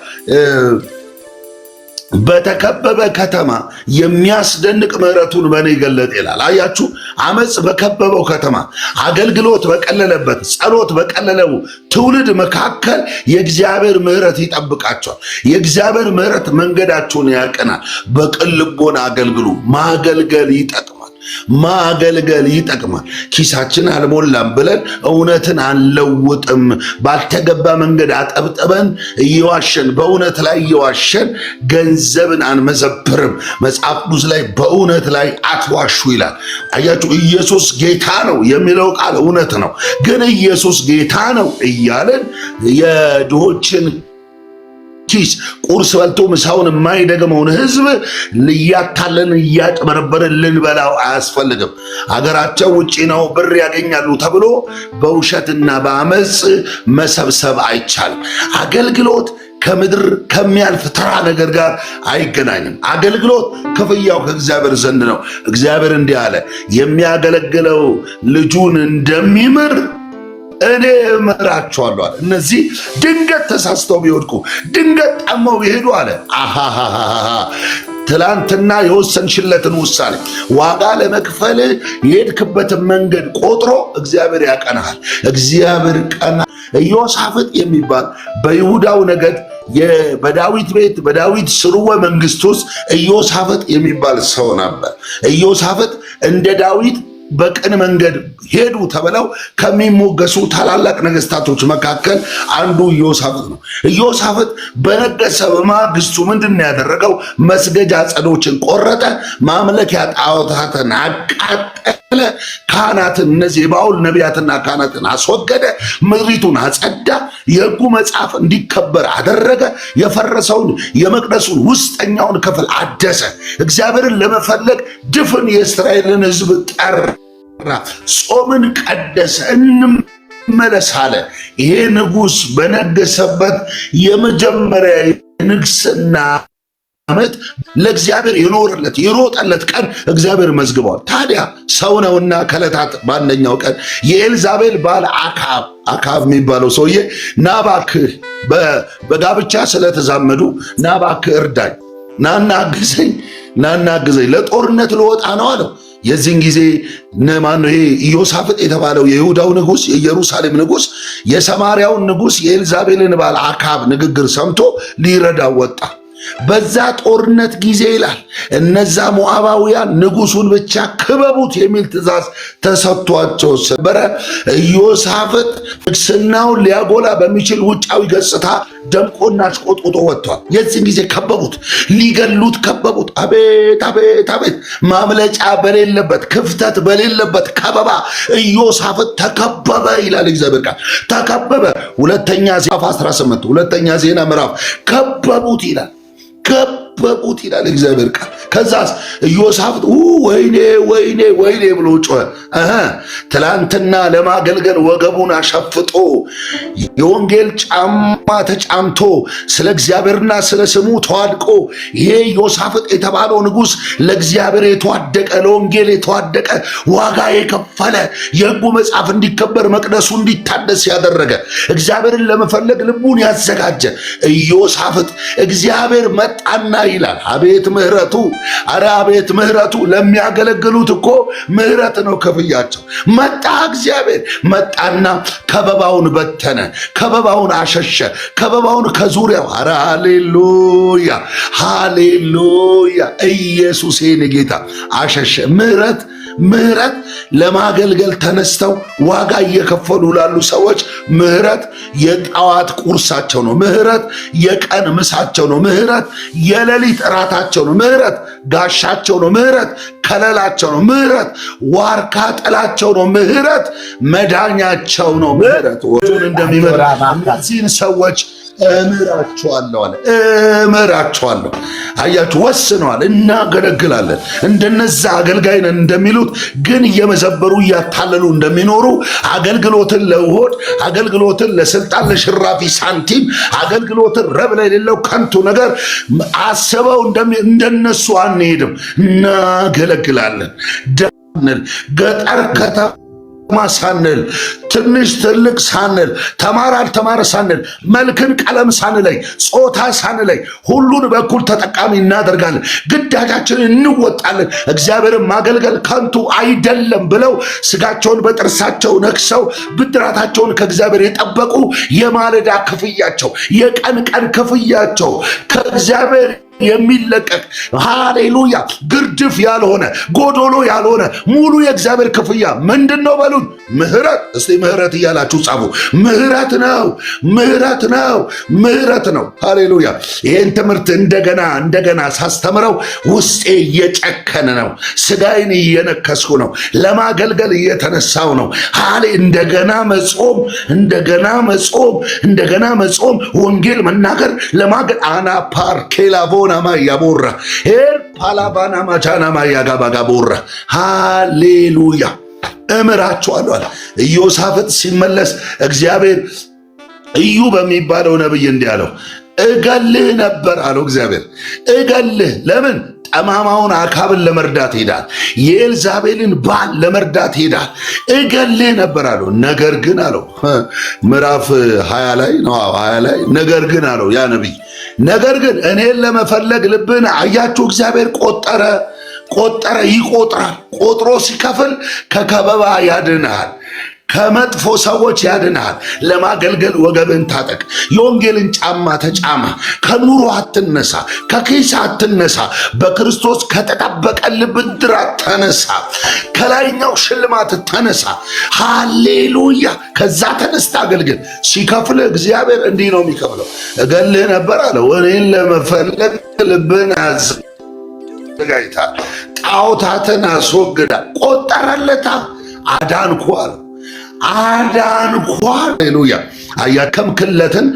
[SPEAKER 1] በተከበበ ከተማ የሚያስደንቅ ምሕረቱን በእኔ ገለጠ ይላል። አያችሁ፣ አመፅ በከበበው ከተማ፣ አገልግሎት በቀለለበት፣ ጸሎት በቀለለው ትውልድ መካከል የእግዚአብሔር ምሕረት ይጠብቃቸዋል። የእግዚአብሔር ምሕረት መንገዳቸውን ያቀናል። በቅን ልቦና አገልግሉ። ማገልገል ይጠቅማል። ኪሳችን አልሞላም ብለን እውነትን አንለውጥም። ባልተገባ መንገድ አጠብጥበን እየዋሸን በእውነት ላይ እየዋሸን ገንዘብን አንመዘብርም። መጽሐፍ ቅዱስ ላይ በእውነት ላይ አትዋሹ ይላል። አያችሁ፣ ኢየሱስ ጌታ ነው የሚለው ቃል እውነት ነው። ግን ኢየሱስ ጌታ ነው እያለን የድሆችን ኪስ ቁርስ በልቶ ምሳውን የማይደግመውን ሕዝብ እያታለን እያጭበረበርን ልንበላው አያስፈልግም። አገራቸው ውጪ ነው፣ ብር ያገኛሉ ተብሎ በውሸትና በአመፅ መሰብሰብ አይቻልም። አገልግሎት ከምድር ከሚያልፍ ተራ ነገር ጋር አይገናኝም። አገልግሎት ክፍያው ከእግዚአብሔር ዘንድ ነው። እግዚአብሔር እንዲህ አለ፣ የሚያገለግለው ልጁን እንደሚምር እኔ እምራቸዋለሁ አለ። እነዚህ ድንገት ተሳስተው ቢወድቁ፣ ድንገት ጠመው ቢሄዱ አለ ትላንትና የወሰንሽለትን ውሳኔ ዋጋ ለመክፈል የሄድክበትን መንገድ ቆጥሮ እግዚአብሔር ያቀናሃል። እግዚአብሔር ቀና። ኢዮሳፍጥ የሚባል በይሁዳው ነገድ በዳዊት ቤት በዳዊት ስርወ መንግስት ውስጥ ኢዮሳፍጥ የሚባል ሰው ነበር። ኢዮሳፍጥ እንደ ዳዊት በቅን መንገድ ሄዱ ተብለው ከሚሞገሱ ታላላቅ ነገስታቶች መካከል አንዱ ኢዮሳፍጥ ነው። ኢዮሳፍጥ በነገሰ በማግስቱ ምንድን ነው ያደረገው? መስገጃ ዐፀዶችን ቆረጠ፣ ማምለኪያ ጣዖታትን አቃጠለ፣ ካህናትን እነዚህ የባኦል ነቢያትና ካህናትን አስወገደ፣ ምድሪቱን አጸዳ፣ የሕጉ መጽሐፍ እንዲከበር አደረገ፣ የፈረሰውን የመቅደሱን ውስጠኛውን ክፍል አደሰ፣ እግዚአብሔርን ለመፈለግ ድፍን የእስራኤልን ሕዝብ ጠራ፣ ጾምን ቀደሰ፣ እንመለስ አለ። ይሄ ንጉሥ በነገሰበት የመጀመሪያ ንግስና ዓመት ለእግዚአብሔር የኖረለት የሮጠለት ቀን እግዚአብሔር መዝግበዋል። ታዲያ ሰው ነውና ከዕለታት በአንደኛው ቀን የኤልዛቤል ባል አክዓብ የሚባለው ሰውዬ ናባክህ በጋብቻ ስለተዛመዱ ናባክህ እርዳኝ፣ ናና አግዘኝ፣ ለጦርነት ልወጣ ነው አለው። የዚህን ጊዜ ማነው ይሄ ኢዮሳፍጥ የተባለው የይሁዳው ንጉሥ የኢየሩሳሌም ንጉሥ የሰማርያውን ንጉሥ የኤልዛቤልን ባል አክዓብ ንግግር ሰምቶ ሊረዳው ወጣ። በዛ ጦርነት ጊዜ ይላል እነዛ ሞዓባውያን ንጉሱን ብቻ ክበቡት የሚል ትእዛዝ ተሰጥቷቸው ነበረ። ኢዮሳፍጥ ንግስናውን ሊያጎላ በሚችል ውጫዊ ገጽታ ደምቆና አሽቆጥቁጦ ወጥቷል። የዚህን ጊዜ ከበቡት፣ ሊገሉት ከበቡት። አቤት አቤት አቤት! ማምለጫ በሌለበት ክፍተት በሌለበት ከበባ ኢዮሳፍጥ ተከበበ ይላል እግዚአብሔር ቃል። ተከበበ። ሁለተኛ ዜና 18 ሁለተኛ ዜና ምዕራፍ ከበቡት ይላል። ከበቡት ይላል እግዚአብሔር ቃል። ከዛስ ኢዮሳፍጥ ወይኔ ወይኔ ወይኔ ብሎ ጮኸ። ትላንትና ለማገልገል ወገቡን አሸፍጦ የወንጌል ጫማ ተጫምቶ ስለ እግዚአብሔርና ስለ ስሙ ተዋድቆ ይሄ ኢዮሳፍጥ የተባለው ንጉሥ ለእግዚአብሔር የተዋደቀ ለወንጌል የተዋደቀ ዋጋ የከፈለ የሕጉ መጽሐፍ እንዲከበር መቅደሱ እንዲታደስ ያደረገ እግዚአብሔርን ለመፈለግ ልቡን ያዘጋጀ ኢዮሳፍጥ እግዚአብሔር መጣና ይላል አቤት ምሕረቱ! አረ አቤት ምሕረቱ! ለሚያገለግሉት እኮ ምሕረት ነው ክፍያቸው። መጣ እግዚአብሔር መጣና ከበባውን በተነ፣ ከበባውን አሸሸ፣ ከበባውን ከዙሪያው አረ ሃሌሉያ ሃሌሉያ ኢየሱስ የኔ ጌታ አሸሸ። ምሕረት ለማገልገል ተነስተው ዋጋ እየከፈሉ ላሉ ሰዎች ምሕረት የጠዋት ቁርሳቸው ነው። ምሕረት የቀን ምሳቸው ነው። ምሕረት የሌሊት እራታቸው ነው። ምሕረት ጋሻቸው ነው። ምሕረት ከለላቸው ነው። ምሕረት ዋርካ ጥላቸው ነው። ምሕረት መዳኛቸው ነው። ምሕረት ወጡን እንደሚመራ እነዚህን ሰዎች እምራቸዋለሁ አለ። እምራቸዋለሁ። አያችሁ፣ ወስነዋል። እናገለግላለን እንደነዛ አገልጋይ ነን እንደሚሉት ግን እየመዘበሩ እያታለሉ እንደሚኖሩ አገልግሎትን ለውሆድ፣ አገልግሎትን ለስልጣን፣ ለሽራፊ ሳንቲም፣ አገልግሎትን ረብ ላይ የሌለው ከንቱ ነገር አስበው እንደነሱ አንሄድም። እናገለግላለን። ገጠር ከተማ ሳንል ትንሽ ትልቅ ሳንል ተማረ አልተማረ ሳንል መልክን ቀለም ሳንለይ ጾታ ሳንለይ ሁሉን በኩል ተጠቃሚ እናደርጋለን። ግዳጃችንን እንወጣለን። እግዚአብሔርን ማገልገል ከንቱ አይደለም ብለው ስጋቸውን በጥርሳቸው ነክሰው ብድራታቸውን ከእግዚአብሔር የጠበቁ የማለዳ ክፍያቸው የቀን ክፍያቸው ከእግዚአብሔር የሚለቀቅ ሃሌሉያ ግርድፍ ያልሆነ ጎዶሎ ያልሆነ ሙሉ የእግዚአብሔር ክፍያ ምንድን ነው በሉት? ምሕረት። እስቲ ምሕረት እያላችሁ ጻፉ። ምሕረት ነው፣ ምሕረት ነው፣ ምሕረት ነው። ሃሌሉያ። ይህን ትምህርት እንደገና ሳስተምረው ውስጤ እየጨከነ ነው። ስጋዬን እየነከስኩ ነው። ለማገልገል እየተነሳው ነው። እንደገና መጾም ወንጌል መናገር ለማገል አና ፓርኬላቦ ናማ ያቦራ ፓላባና ማቻናማ ያጋባጋቦራ ሃሌሉያ እምራቸዋለሁ አለ። ኢዮሳፍጥ ሲመለስ እግዚአብሔር እዩ በሚባለው ነብይ እንዲህ አለው፣ እገልህ ነበር አለው እግዚአብሔር። እገልህ ለምን? ጠማማውን አክዓብን ለመርዳት ሄዳል። የኤልዛቤልን ባል ለመርዳት ሄዳል። እገልህ ነበር አለው። ነገር ግን አለው ምዕራፍ 20 ላይ ነው 20 ላይ ነገር ግን አለው ያ ነቢይ ነገር ግን እኔን ለመፈለግ ልብን አያችሁ። እግዚአብሔር ቆጠረ፣ ይቆጥራል። ቆጥሮ ሲከፍል ከከበባ ያድንሃል። ከመጥፎ ሰዎች ያድንሃል። ለማገልገል ወገብን ታጠቅ። የወንጌልን ጫማ ተጫማ። ከኑሮ አትነሳ፣ ከኪስ አትነሳ። በክርስቶስ ከተጠበቀልህ ብድራት ተነሳ። ከላይኛው ሽልማት ተነሳ። ሃሌሉያ። ከዛ ተነስታ አገልግል። ሲከፍል እግዚአብሔር እንዲህ ነው የሚከፍለው። እገልህ ነበር አለው፣ እኔን ለመፈለግ ልብን አዘጋጅተሃል። ጣዖታትን አስወግዳ ቆጠረለታ። አዳንኩ አለው። አዳንኩ። ሃሌሉያ። አያከምክለትን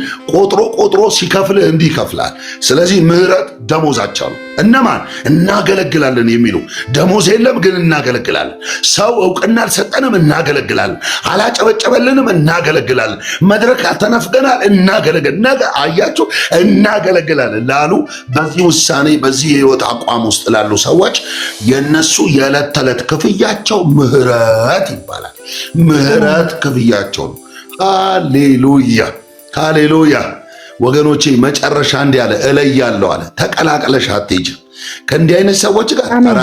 [SPEAKER 1] ቆጥሮ ሲከፍልህ እንዲህ ይከፍላል። ስለዚህ ምህረት ደሞዛቸው ነው። እነማን እናገለግላለን የሚሉ ደሞዝ የለም ግን እናገለግላለን። ሰው እውቅና አልሰጠንም፣ እናገለግላለን። አላጨበጨበልንም፣ እናገለግላለን። መድረክ ተነፍገናል፣ እናገለግል ነገ አያችሁ እናገለግላለን ላሉ በዚህ ውሳኔ በዚህ የህይወት አቋም ውስጥ ላሉ ሰዎች የነሱ የዕለት ተዕለት ክፍያቸው ምህረት ይባላል። ምህረት ክፍያቸው ነው። ሃሌሉያ ሃሌሉያ። ወገኖቼ መጨረሻ እንዲህ አለ፣ እለያለሁ አለ። ተቀላቅለሽ አትሄጂም ከእንዲህ አይነት ሰዎች ጋር። ኧረ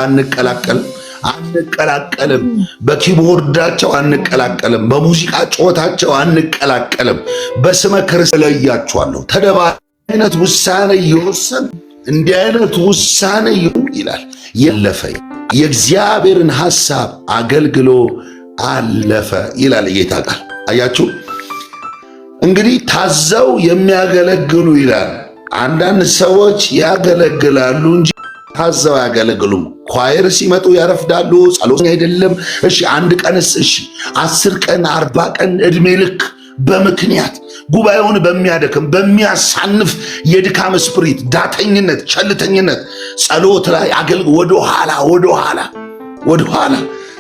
[SPEAKER 1] አንቀላቀልም። በኪቦርዳቸው አንቀላቀልም፣ በሙዚቃ ጮታቸው አንቀላቀልም። በስመ ክርስቶስ እለያችኋለሁ። አይነት ውሳኔ ይወሰን፣ እንዲህ አይነት ውሳኔ ይላል። የለፈ የእግዚአብሔርን ሐሳብ አገልግሎ አለፈ ይላል ጌታ ቃል። አያችሁ እንግዲህ ታዘው የሚያገለግሉ ይላል። አንዳንድ ሰዎች ያገለግላሉ እንጂ ታዘው አያገለግሉም። ኳየር ሲመጡ ያረፍዳሉ። ጸሎት አይደለም እሺ፣ አንድ ቀንስ እሺ፣ 10 ቀን 40 ቀን ዕድሜ ልክ በምክንያት ጉባኤውን በሚያደክም በሚያሳንፍ የድካም ስፕሪት፣ ዳተኝነት፣ ቸልተኝነት ጸሎት ላይ ወደ ኋላ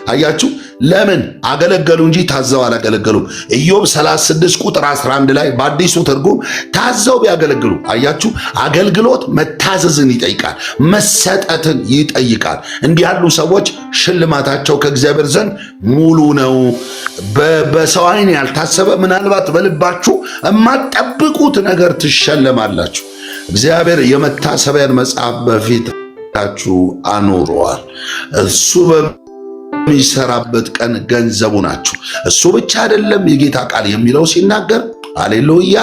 [SPEAKER 1] አያችሁ። ለምን አገለገሉ እንጂ ታዘው አላገለገሉም። ኢዮብ 36 ቁጥር 11 ላይ በአዲሱ ትርጉም ታዘው ቢያገለግሉ አያችሁ። አገልግሎት መታዘዝን ይጠይቃል፣ መሰጠትን ይጠይቃል። እንዲህ ያሉ ሰዎች ሽልማታቸው ከእግዚአብሔር ዘንድ ሙሉ ነው። በሰው ዓይን ያልታሰበ ምናልባት በልባችሁ የማትጠብቁት ነገር ትሸለማላችሁ። እግዚአብሔር የመታሰቢያን መጽሐፍ በፊታችሁ አኑሯል። እሱ የሚሰራበት ቀን ገንዘቡ ናችሁ። እሱ ብቻ አይደለም። የጌታ ቃል የሚለው ሲናገር ሃሌሉያ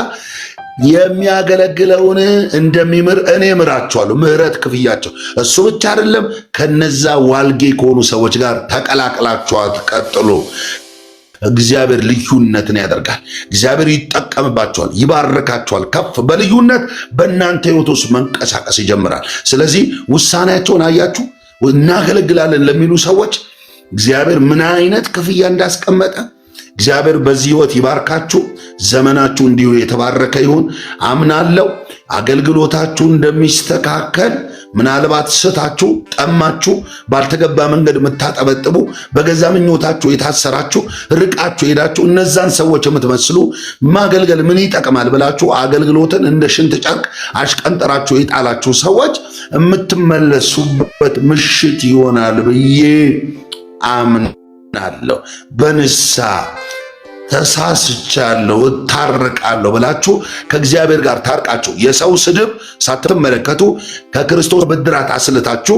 [SPEAKER 1] የሚያገለግለውን እንደሚምር እኔ እምራቸዋለሁ። ምህረት ክፍያቸው እሱ ብቻ አይደለም። ከነዛ ዋልጌ ከሆኑ ሰዎች ጋር ተቀላቅላችኋት ቀጥሎ እግዚአብሔር ልዩነትን ያደርጋል። እግዚአብሔር ይጠቀምባቸዋል፣ ይባርካቸዋል። ከፍ በልዩነት በእናንተ ሕይወት ውስጥ መንቀሳቀስ ይጀምራል። ስለዚህ ውሳኔያቸውን አያችሁ። እናገለግላለን ለሚሉ ሰዎች እግዚአብሔር ምን አይነት ክፍያ እንዳስቀመጠ እግዚአብሔር በዚህ ሕይወት ይባርካችሁ። ዘመናችሁ እንዲሁ የተባረከ ይሁን አምናለሁ። አገልግሎታችሁ እንደሚስተካከል ምናልባት ስታችሁ ጠማችሁ ባልተገባ መንገድ የምታጠበጥቡ በገዛ ምኞታችሁ የታሰራችሁ ርቃችሁ ሄዳችሁ እነዛን ሰዎች የምትመስሉ ማገልገል ምን ይጠቅማል ብላችሁ አገልግሎትን እንደ ሽንት ጨርቅ አሽቀንጠራችሁ የጣላችሁ ሰዎች የምትመለሱበት ምሽት ይሆናል ብዬ አምናለሁ። በንስሐ ተሳስቻለሁ እታረቃለሁ ብላችሁ ከእግዚአብሔር ጋር ታርቃችሁ የሰው ስድብ ሳትመለከቱ ከክርስቶስ ብድራት አስልታችሁ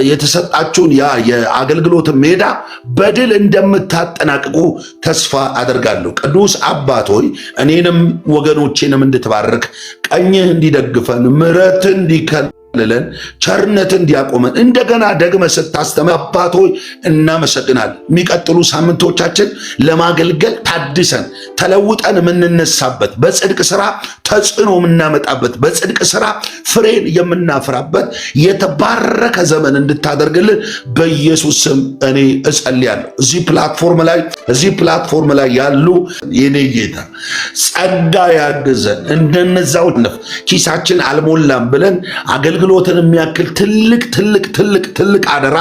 [SPEAKER 1] የተሰጣችሁን ያ የአገልግሎት ሜዳ በድል እንደምታጠናቅቁ ተስፋ አደርጋለሁ። ቅዱስ አባት ሆይ እኔንም ወገኖቼንም እንድትባርክ ቀኝህ እንዲደግፈን ምሕረት እንዲከልለን ቸርነት እንዲያቆመን እንደገና ደግመ ስታስተምር አባት ሆይ እናመሰግናለን። የሚቀጥሉ ሳምንቶቻችን ለማገልገል ታድሰን ተለውጠን የምንነሳበት በጽድቅ ስራ ተጽዕኖ የምናመጣበት በጽድቅ ስራ ፍሬን የምናፈራበት የተባረከ ዘመን እንድታደርግልን በኢየሱስ ስም እኔ እጸልያለሁ። እዚህ ፕላትፎርም ላይ ያሉ የኔ ጌታ ጸጋ ያግዘን። እንደነዛው ኪሳችን አልሞላም ብለን አገልግሎትን የሚያክል ትልቅ አደራ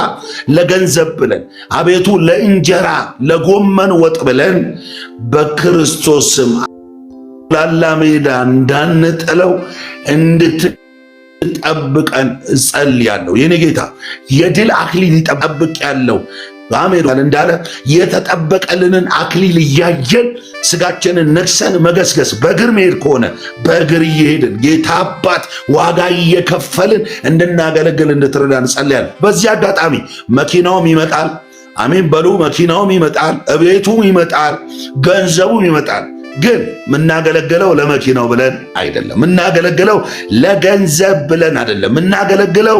[SPEAKER 1] ለገንዘብ ብለን አቤቱ ለእንጀራ ለጎመን ወጥ ብለን በክርስቶስ ስም ላላ ሜዳ እንዳንጥለው እንድትጠብቀን እጸልያለሁ። የኔ ጌታ የድል አክሊል ይጠብቅ ያለው አሜን እንዳለ የተጠበቀልንን አክሊል እያየን ስጋችንን ነክሰን መገስገስ በእግር መሄድ ከሆነ በእግር እየሄድን ጌታ አባት ዋጋ እየከፈልን እንድናገለግል እንድትረዳን ጸልያለሁ። በዚህ አጋጣሚ መኪናውም ይመጣል፣ አሜን በሉ። መኪናውም ይመጣል፣ እቤቱም ይመጣል፣ ገንዘቡም ይመጣል። ግን ምናገለግለው ለመኪናው ብለን አይደለም። ምናገለግለው ለገንዘብ ብለን አይደለም። ምናገለግለው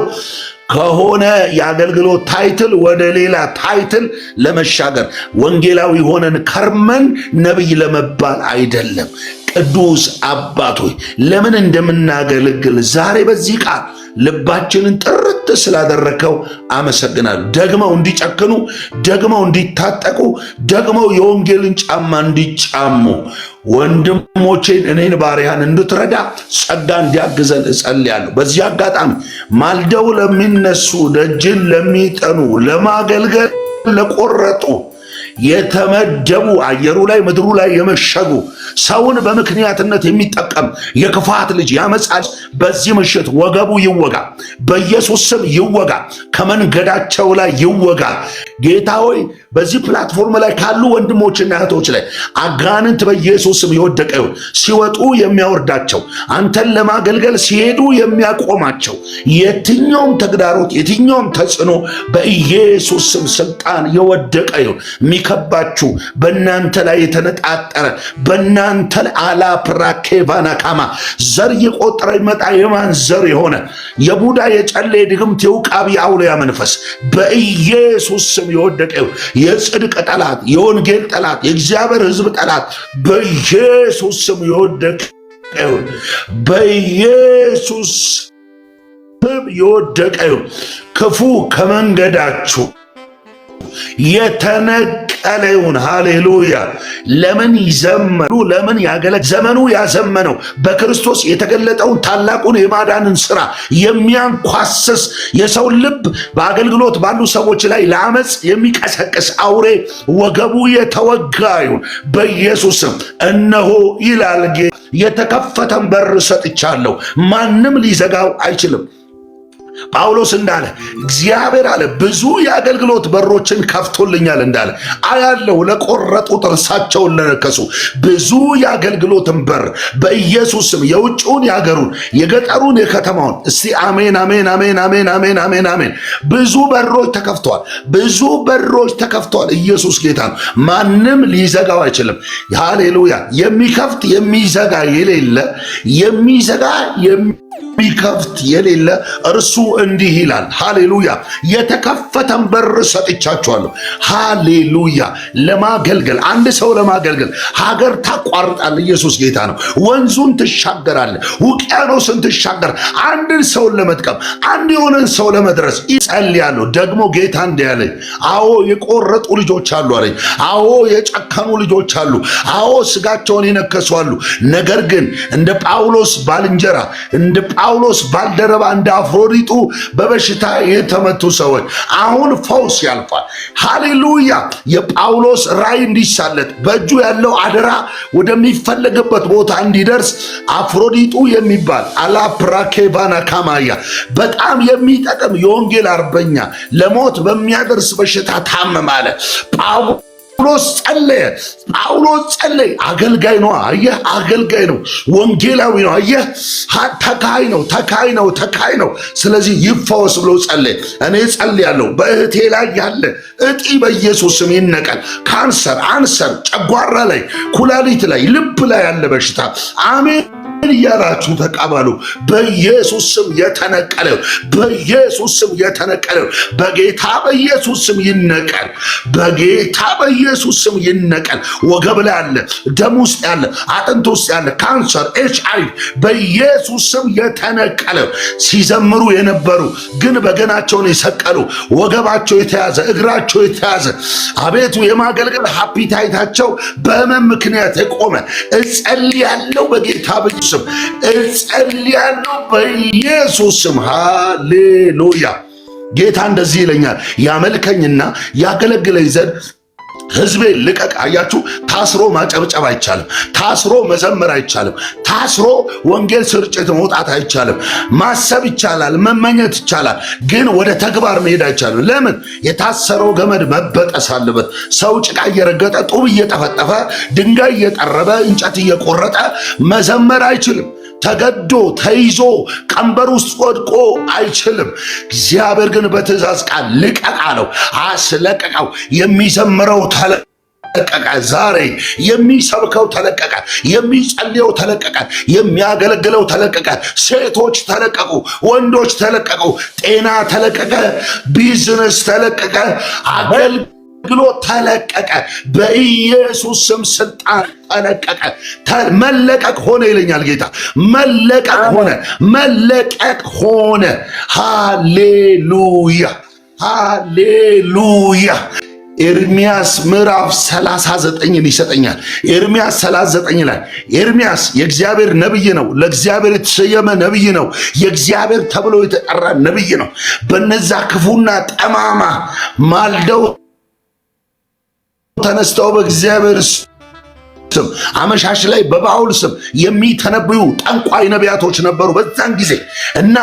[SPEAKER 1] ከሆነ የአገልግሎት ታይትል ወደ ሌላ ታይትል ለመሻገር ወንጌላዊ ሆነን ከርመን ነቢይ ለመባል አይደለም። ቅዱስ አባቶይ ለምን እንደምናገለግል ዛሬ በዚህ ቃል ልባችንን ጥርት ስላደረከው አመሰግናለሁ። ደግመው እንዲጨክኑ፣ ደግመው እንዲታጠቁ፣ ደግመው የወንጌልን ጫማ እንዲጫሙ ወንድሞቼን እኔን ባሪያን እንድትረዳ ጸጋ እንዲያግዘን እጸልያለሁ። በዚህ አጋጣሚ ማልደው ለሚነሱ ደጅን ለሚጠኑ ለማገልገል ለቆረጡ የተመደቡ አየሩ ላይ ምድሩ ላይ የመሸጉ ሰውን በምክንያትነት የሚጠቀም የክፋት ልጅ ያመጻል። በዚህ ምሽት ወገቡ ይወጋ፣ በኢየሱስ ስም ይወጋ፣ ከመንገዳቸው ላይ ይወጋ። ጌታ ሆይ በዚህ ፕላትፎርም ላይ ካሉ ወንድሞችና እህቶች ላይ አጋንንት በኢየሱስ ስም የወደቀ ይሁን። ሲወጡ የሚያወርዳቸው፣ አንተን ለማገልገል ሲሄዱ የሚያቆማቸው የትኛውም ተግዳሮት የትኛውም ተጽዕኖ በኢየሱስ ስም ስልጣን የወደቀ ይሁን። የሚከባችሁ በእናንተ ላይ የተነጣጠረ በእናንተ አላፕራኬቫና ካማ ዘር እየቆጠረ ይመጣ የማን ዘር የሆነ የቡዳ የጨሌ ድግምት የውቃቢ አውሊያ መንፈስ በኢየሱስ ስም የወደቀ ይሁን። የጽድቅ ጠላት፣ የወንጌል ጠላት፣ የእግዚአብሔር ሕዝብ ጠላት በኢየሱስ ስም የወደቀ ይሁን። በኢየሱስ ስም የወደቀ ይሁን። ክፉ ከመንገዳችሁ የተነቀለ ይሁን። ሃሌሉያ። ለምን ይዘመኑ? ለምን ያገለግሉ? ዘመኑ ያዘመነው በክርስቶስ የተገለጠውን ታላቁን የማዳንን ስራ የሚያንኳስስ የሰው ልብ በአገልግሎት ባሉ ሰዎች ላይ ለአመፅ የሚቀሰቅስ አውሬ ወገቡ የተወጋ ይሁን በኢየሱስም። እነሆ ይላል ጌታ የተከፈተን በር ሰጥቻለሁ፣ ማንም ሊዘጋው አይችልም። ጳውሎስ እንዳለ እግዚአብሔር አለ ብዙ የአገልግሎት በሮችን ከፍቶልኛል እንዳለ አያለው። ለቆረጡ ጥርሳቸውን ለነከሱ ብዙ የአገልግሎትን በር በኢየሱስ ስም የውጭውን ያገሩን የገጠሩን የከተማውን እስቲ አሜን አሜን አሜን አሜን አሜን አሜን አሜን። ብዙ በሮች ተከፍተዋል። ብዙ በሮች ተከፍተዋል። ኢየሱስ ጌታ ነው። ማንም ሊዘጋው አይችልም። ሃሌሉያ። የሚከፍት የሚዘጋ የሌለ የሚዘጋ የሚከፍት የሌለ እርሱ እንዲህ ይላል። ሃሌሉያ። የተከፈተን በር ሰጥቻችኋለሁ። ሃሌሉያ። ለማገልገል አንድ ሰው ለማገልገል ሀገር ታቋርጣል። ኢየሱስ ጌታ ነው። ወንዙን ትሻገራለ፣ ውቅያኖስን ትሻገር። አንድን ሰውን ለመጥቀም አንድ የሆነን ሰው ለመድረስ ይጸልያሉ። ደግሞ ጌታ እንዲህ ያለኝ፣ አዎ የቆረጡ ልጆች አሉ አለኝ። አዎ የጨከኑ ልጆች አሉ። አዎ ስጋቸውን የነከሱ አሉ። ነገር ግን እንደ ጳውሎስ ባልንጀራ እንደ ጳውሎስ ባልደረባ እንደ አፍሮዲጡ በበሽታ የተመቱ ሰዎች አሁን ፈውስ ያልፋል። ሃሌሉያ። የጳውሎስ ራእይ እንዲሳለጥ በእጁ ያለው አደራ ወደሚፈለግበት ቦታ እንዲደርስ አፍሮዲጡ የሚባል አላፕራኬቫና ካማያ በጣም የሚጠቅም የወንጌል አርበኛ ለሞት በሚያደርስ በሽታ ታመመ አለ። ጳውሎስ ጸለየ። አገልጋይ ነው። አየህ፣ አገልጋይ ነው። ወንጌላዊ ነው። አየህ፣ ተካይ ነው። ስለዚህ ይፈወስ ብሎ ጸለየ። እኔ ጸልያለሁ፣ በእህቴ ላይ ያለ እጢ በኢየሱስ ስም ይነቀል። ካንሰር፣ አንሰር፣ ጨጓራ ላይ፣ ኩላሊት ላይ፣ ልብ ላይ ያለ በሽታ አሜን እያላችሁ ተቀበሉ። በኢየሱስ ስም የተነቀለው፣ በኢየሱስ ስም የተነቀለው፣ በጌታ በኢየሱስ ስም ይነቀል። በጌታ በኢየሱስ ስም ይነቀል። ወገብ ላይ ያለ፣ ደም ውስጥ ያለ፣ አጥንት ውስጥ ያለ ካንሰር፣ HIV በኢየሱስ ስም የተነቀለው። ሲዘምሩ የነበሩ ግን በገናቸውን የሰቀሉ፣ ወገባቸው የተያዘ፣ እግራቸው የተያዘ አቤቱ የማገልገል ሃፒታይታቸው በህመም ምክንያት የቆመ እጸልያለሁ በጌታ በኢየሱስ ስም እጸልያለሁ በኢየሱስ ስም። ሃሌሉያ። ጌታ እንደዚህ ይለኛል፣ ያመልከኝና ያገለግለኝ ዘንድ ሕዝቤ ልቀቅ። አያችሁ፣ ታስሮ ማጨብጨብ አይቻልም። ታስሮ መዘመር አይቻልም። ታስሮ ወንጌል ስርጭት መውጣት አይቻልም። ማሰብ ይቻላል፣ መመኘት ይቻላል፣ ግን ወደ ተግባር መሄድ አይቻልም። ለምን? የታሰረው ገመድ መበጠስ አለበት። ሰው ጭቃ እየረገጠ ጡብ እየጠፈጠፈ ድንጋይ እየጠረበ እንጨት እየቆረጠ መዘመር አይችልም። ተገዶ ተይዞ ቀንበር ውስጥ ወድቆ አይችልም። እግዚአብሔር ግን በትእዛዝ ቃል ልቀቅ አለው፣ አስለቀቀው። የሚዘምረው ተለቀቀ። ዛሬ የሚሰብከው ተለቀቀ፣ የሚጸልየው ተለቀቀ፣ የሚያገለግለው ተለቀቀ። ሴቶች ተለቀቁ፣ ወንዶች ተለቀቁ፣ ጤና ተለቀቀ፣ ቢዝነስ ተለቀቀ፣ አገልግሎት ተለቀቀ። በኢየሱስ ስም ስልጣን ተለቀቀ። መለቀቅ ሆነ ይለኛል ጌታ። መለቀቅ ሆነ፣ መለቀቅ ሆነ። ሃሌሉያ፣ ሃሌሉያ። ኤርምያስ ምዕራፍ 39 ይሰጠኛል። ኤርምያስ 39 ላይ ኤርምያስ የእግዚአብሔር ነብይ ነው። ለእግዚአብሔር የተሰየመ ነብይ ነው። የእግዚአብሔር ተብሎ የተጠራ ነብይ ነው። በነዛ ክፉና ጠማማ ማልደው ተነስተው በእግዚአብሔር ስም አመሻሽ ላይ በባውል ስም የሚተነብዩ ጠንቋይ ነቢያቶች ነበሩ በዛን ጊዜ እና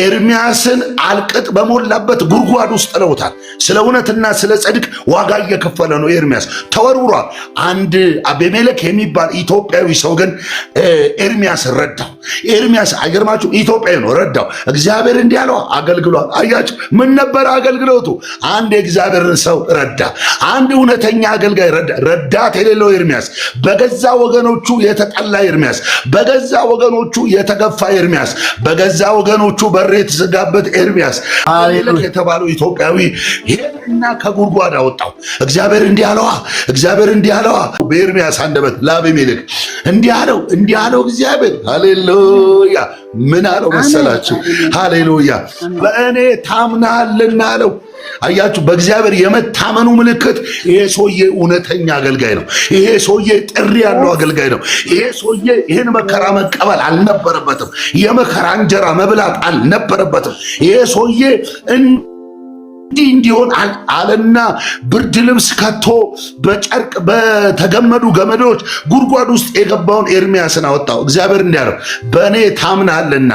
[SPEAKER 1] ኤርምያስን አልቅጥ በሞላበት ጉድጓድ ውስጥ ጥለውታል። ስለ እውነትና ስለ ጽድቅ ዋጋ እየከፈለ ነው ኤርምያስ። ተወርውሯል። አንድ አቤሜሌክ የሚባል ኢትዮጵያዊ ሰው ግን ኤርምያስ ረዳው። ኤርምያስ አይገርማችሁ? ኢትዮጵያዊ ነው፣ ረዳው። እግዚአብሔር እንዲህ ያለው አገልግሏል። አያችሁ ምን ነበር አገልግሎቱ? አንድ የእግዚአብሔርን ሰው ረዳ። አንድ እውነተኛ አገልጋይ ረዳ። ረዳት የሌለው ኤርምያስ፣ በገዛ ወገኖቹ የተጠላ ኤርምያስ፣ በገዛ ወገኖቹ የተገፋ ኤርምያስ፣ በገዛ ወገኖቹ በር የተዘጋበት ኤርምያስ አቤሜሌክ የተባለው ኢትዮጵያዊ ሄደና ከጉድጓድ አወጣው። እግዚአብሔር እንዲህ አለዋ፣ እግዚአብሔር እንዲህ አለዋ። በኤርምያስ አንደበት ለአቤሜሌክ እንዲህ አለው እግዚአብሔር። ሃሌሉያ። ምን አለው መሰላችሁ? ሃሌሉያ። በእኔ ታምናልና አለው። አያችሁ፣ በእግዚአብሔር የመታመኑ ምልክት ይሄ ሰውዬ እውነተኛ አገልጋይ ነው። ይሄ ሰውዬ ጥሪ ያለው አገልጋይ ነው። ይሄ ሰውዬ ይህን መከራ መቀበል አልነበረበትም። የመከራ እንጀራ መብላት አልነበረበትም። ይሄ ሰውዬ እንዲሆን አለና ብርድ ልብስ ከቶ በጨርቅ በተገመዱ ገመዶች ጉድጓድ ውስጥ የገባውን ኤርምያስን አወጣው። እግዚአብሔር እንዲህ አለው፣ በእኔ ታምናልና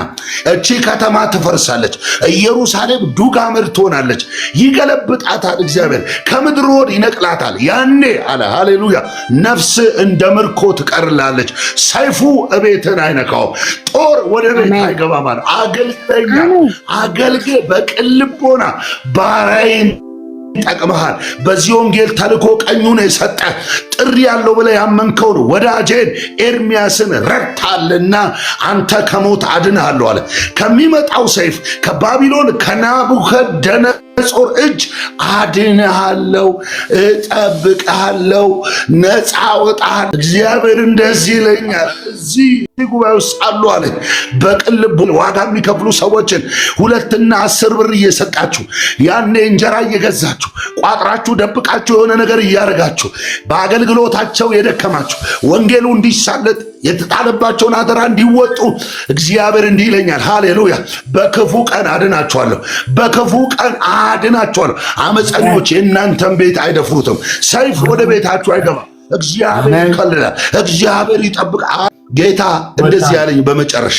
[SPEAKER 1] እቺ ከተማ ትፈርሳለች፣ ኢየሩሳሌም ዱግ አመድ ትሆናለች። ይገለብጣታል፣ እግዚአብሔር ከምድር ወድ ይነቅላታል። ያኔ አለ ሃሌሉያ፣ ነፍስ እንደ ምርኮ ትቀርላለች፣ ሰይፉ እቤትን አይነካውም፣ ጦር ወደ ቤት አይገባም። አገልጋይ በቅን ልቦና ባራይን ጠቅመሃል። በዚህ ወንጌል ተልኮ ቀኙን የሰጠ ጥሪ ያለው ብለህ ያመንከውን ወዳጄን ኤርምያስን ረድታልና አንተ ከሞት አድንሃለሁ አለ። ከሚመጣው ሰይፍ ከባቢሎን ከናቡከደነጾር እጅ አድንሃለሁ፣ እጠብቅሃለሁ፣ ነፃ አወጣሃለሁ። እግዚአብሔር እንደዚህ ይለኛል። እዚህ ጉባኤ ውስጥ አሉ አለ በቅን ልብ ዋጋ የሚከፍሉ ሰዎችን 2 እና 10 ብር እየሰጣችሁ ያኔ እንጀራ እየገዛችሁ ቋጥራችሁ ደብቃችሁ የሆነ ነገር እያደረጋችሁ በአገልግሎታቸው የደከማችሁ ወንጌሉ እንዲሳለጥ የተጣለባቸውን አደራ እንዲወጡ እግዚአብሔር እንዲህ ይለኛል። ሃሌሉያ። በክፉ ቀን አድናችኋለሁ፣ በክፉ ቀን አድናችኋለሁ። አመፀኞች የእናንተን ቤት አይደፍሩትም፣ ሰይፍ ወደ ቤታችሁ አይገባም። እግዚአብሔር ይከልላል፣ እግዚአብሔር ይጠብቃል። ጌታ እንደዚህ ያለኝ በመጨረሻ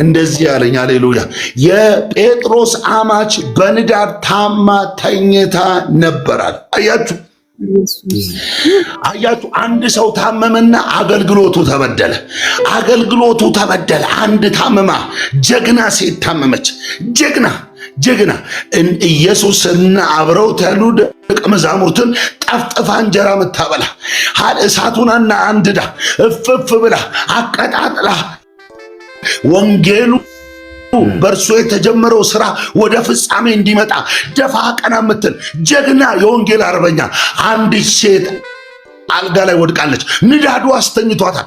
[SPEAKER 1] እንደዚህ ያለኝ ሃሌሉያ። የጴጥሮስ አማች በንዳድ ታማ ተኝታ ነበራል። አያችሁ፣ አንድ ሰው ታመመና አገልግሎቱ ተበደለ። አንድ ታመማ ጀግና ሴት ታመመች። ጀግና ኢየሱስና አብረውት ያሉ ደቀ መዛሙርትን ጠፍጥፋ እንጀራ ምታበላ እሳቱንና አንድዳ እፍፍ ብላ አቀጣጥላ ወንጌሉ በእርሱ የተጀመረው ስራ ወደ ፍጻሜ እንዲመጣ ደፋ ቀና ምትል ጀግና የወንጌል አርበኛ አንዲት ሴት አልጋ ላይ ወድቃለች። ንዳዱ አስተኝቷታል፣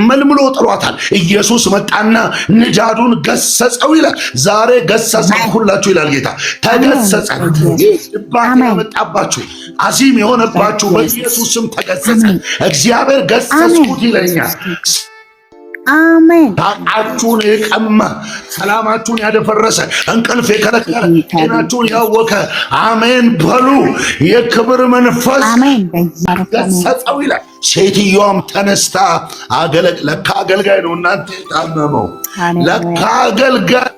[SPEAKER 1] መልምሎ ጥሏታል። ኢየሱስ መጣና ንዳዱን ገሰጸው ይላል። ዛሬ ገሰጸሁላችሁ ይላል ጌታ። ተገሰጸ። ድባቴ የመጣባችሁ አዚም የሆነባችሁ በኢየሱስም ተገሰጸ። እግዚአብሔር ገሰጽኩት ይለኛል።
[SPEAKER 2] አሜን።
[SPEAKER 1] ታቃችሁን የቀማ ሰላማችሁን ያደፈረሰ እንቅልፍ የከለከለ ጤናችሁን ያወከ አሜን በሉ። የክብር መንፈስ ገሰጸው ይላል። ሴትዮዋም ተነስታ ለካ አገልጋይ ነው እናንተ የታመመው፣ ለካ አገልጋይ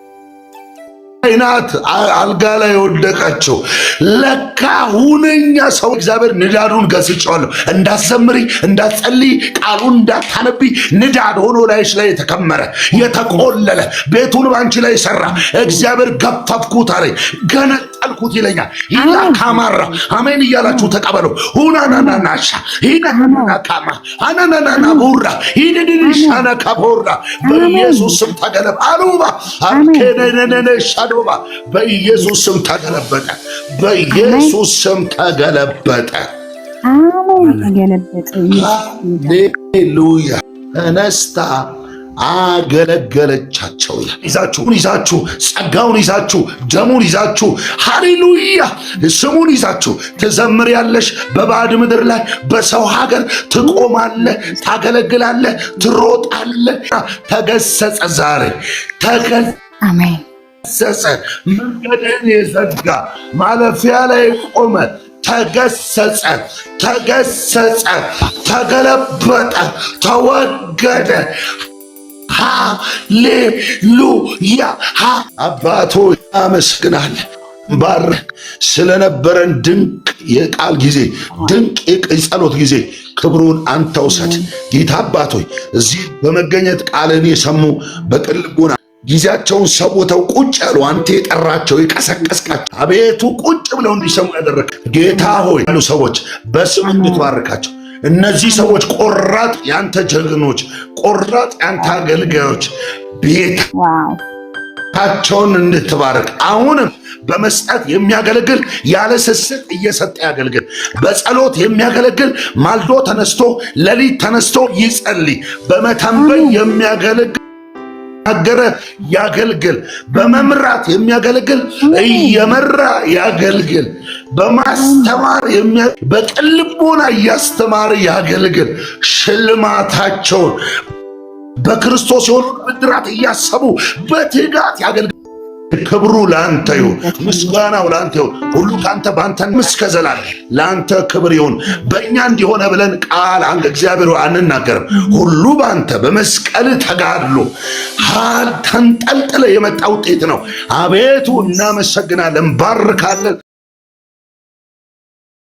[SPEAKER 1] አይናት አልጋ ላይ ወደቀችው። ለካ ሁነኛ ሰው እግዚአብሔር ንዳዱን ገስጨዋለሁ። እንዳትዘምሪ፣ እንዳትጸልይ፣ ቃሉን እንዳታነቢ ንዳድ ሆኖ ላይሽ ላይ የተከመረ የተቆለለ ቤቱን ባንቺ ላይ ሰራ። እግዚአብሔር ገፈፍኩት አለኝ፣ ገነጠልኩት ይለኛል። ይላ ካማራ አሜን እያላችሁ ተቀበሉ። ሁናናናናሻ ሂናናና ካማ አናናናና ቡራ ሂድድሻና ካቦራ በኢየሱስ ስም ተገለብ አሉባ አልከነነነ ሻዶባ በኢየሱስ ስም ተገለበጠ። በኢየሱስ ስም ተገለበጠ።
[SPEAKER 2] አሜን። ተገለበጠ።
[SPEAKER 1] ሃሌሉያ። ተነስታ አገለገለቻቸው። ይዛችሁ ጸጋውን ይዛችሁ ደሙን ይዛችሁ ሃሌሉያ ስሙን ይዛችሁ ትዘምሪያለሽ። በባዕድ ምድር ላይ በሰው ሀገር ትቆማለህ፣ ታገለግላለህ፣ ትሮጣለህ። ተገሰጸ ዛሬ
[SPEAKER 2] አሜን።
[SPEAKER 1] ተገሰጸ። መንገድን የዘጋ ማለፊያ ላይ ቆመ። ተገሰጸ፣ ተገለበጠ፣ ተወገደ። ሃሌሉያ። አባቶ አመስግናለሁ ባር ስለነበረን ድንቅ የቃል ጊዜ፣ ድንቅ የጸሎት ጊዜ ክብሩን አንተ ውሰድ ጌታ አባቶይ። እዚህ በመገኘት ቃልን የሰሙ በቅን ልቦና ጊዜያቸውን ሰውተው ቁጭ ያሉ አንተ የጠራቸው የቀሰቀስካቸው አቤቱ ቁጭ ብለው እንዲሰሙ ያደረግ ጌታ ሆይ ያሉ ሰዎች በስም እንድትባርካቸው። እነዚህ ሰዎች ቆራጥ ያንተ ጀግኖች፣ ቆራጥ ያንተ አገልጋዮች ቤታቸውን እንድትባርክ አሁንም በመስጠት የሚያገለግል ያለ ስስት እየሰጠ ያገልግል። በጸሎት የሚያገለግል ማልዶ ተነስቶ ሌሊት ተነስቶ ይጸልይ። በመተንበይ የሚያገለግል አገረ ያገልግል። በመምራት የሚያገለግል እየመራ ያገልግል። በማስተማር በቅን ልቦና እያስተማረ ያገልግል። ሽልማታቸውን በክርስቶስ የሆኑ ብድራት እያሰቡ በትጋት ያገልግል። ክብሩ ለአንተ ይሁን፣ ምስጋናው ለአንተ ይሁን። ሁሉ ካንተ ባንተ እስከ ዘላለም ለአንተ ክብር ይሁን። በእኛ እንዲሆነ ብለን ቃል እግዚአብሔር አንናገርም። ሁሉ ባንተ በመስቀል ተጋድሎ ተንጠልጥለ የመጣ ውጤት ነው። አቤቱ እናመሰግናለን፣ ባርካለን።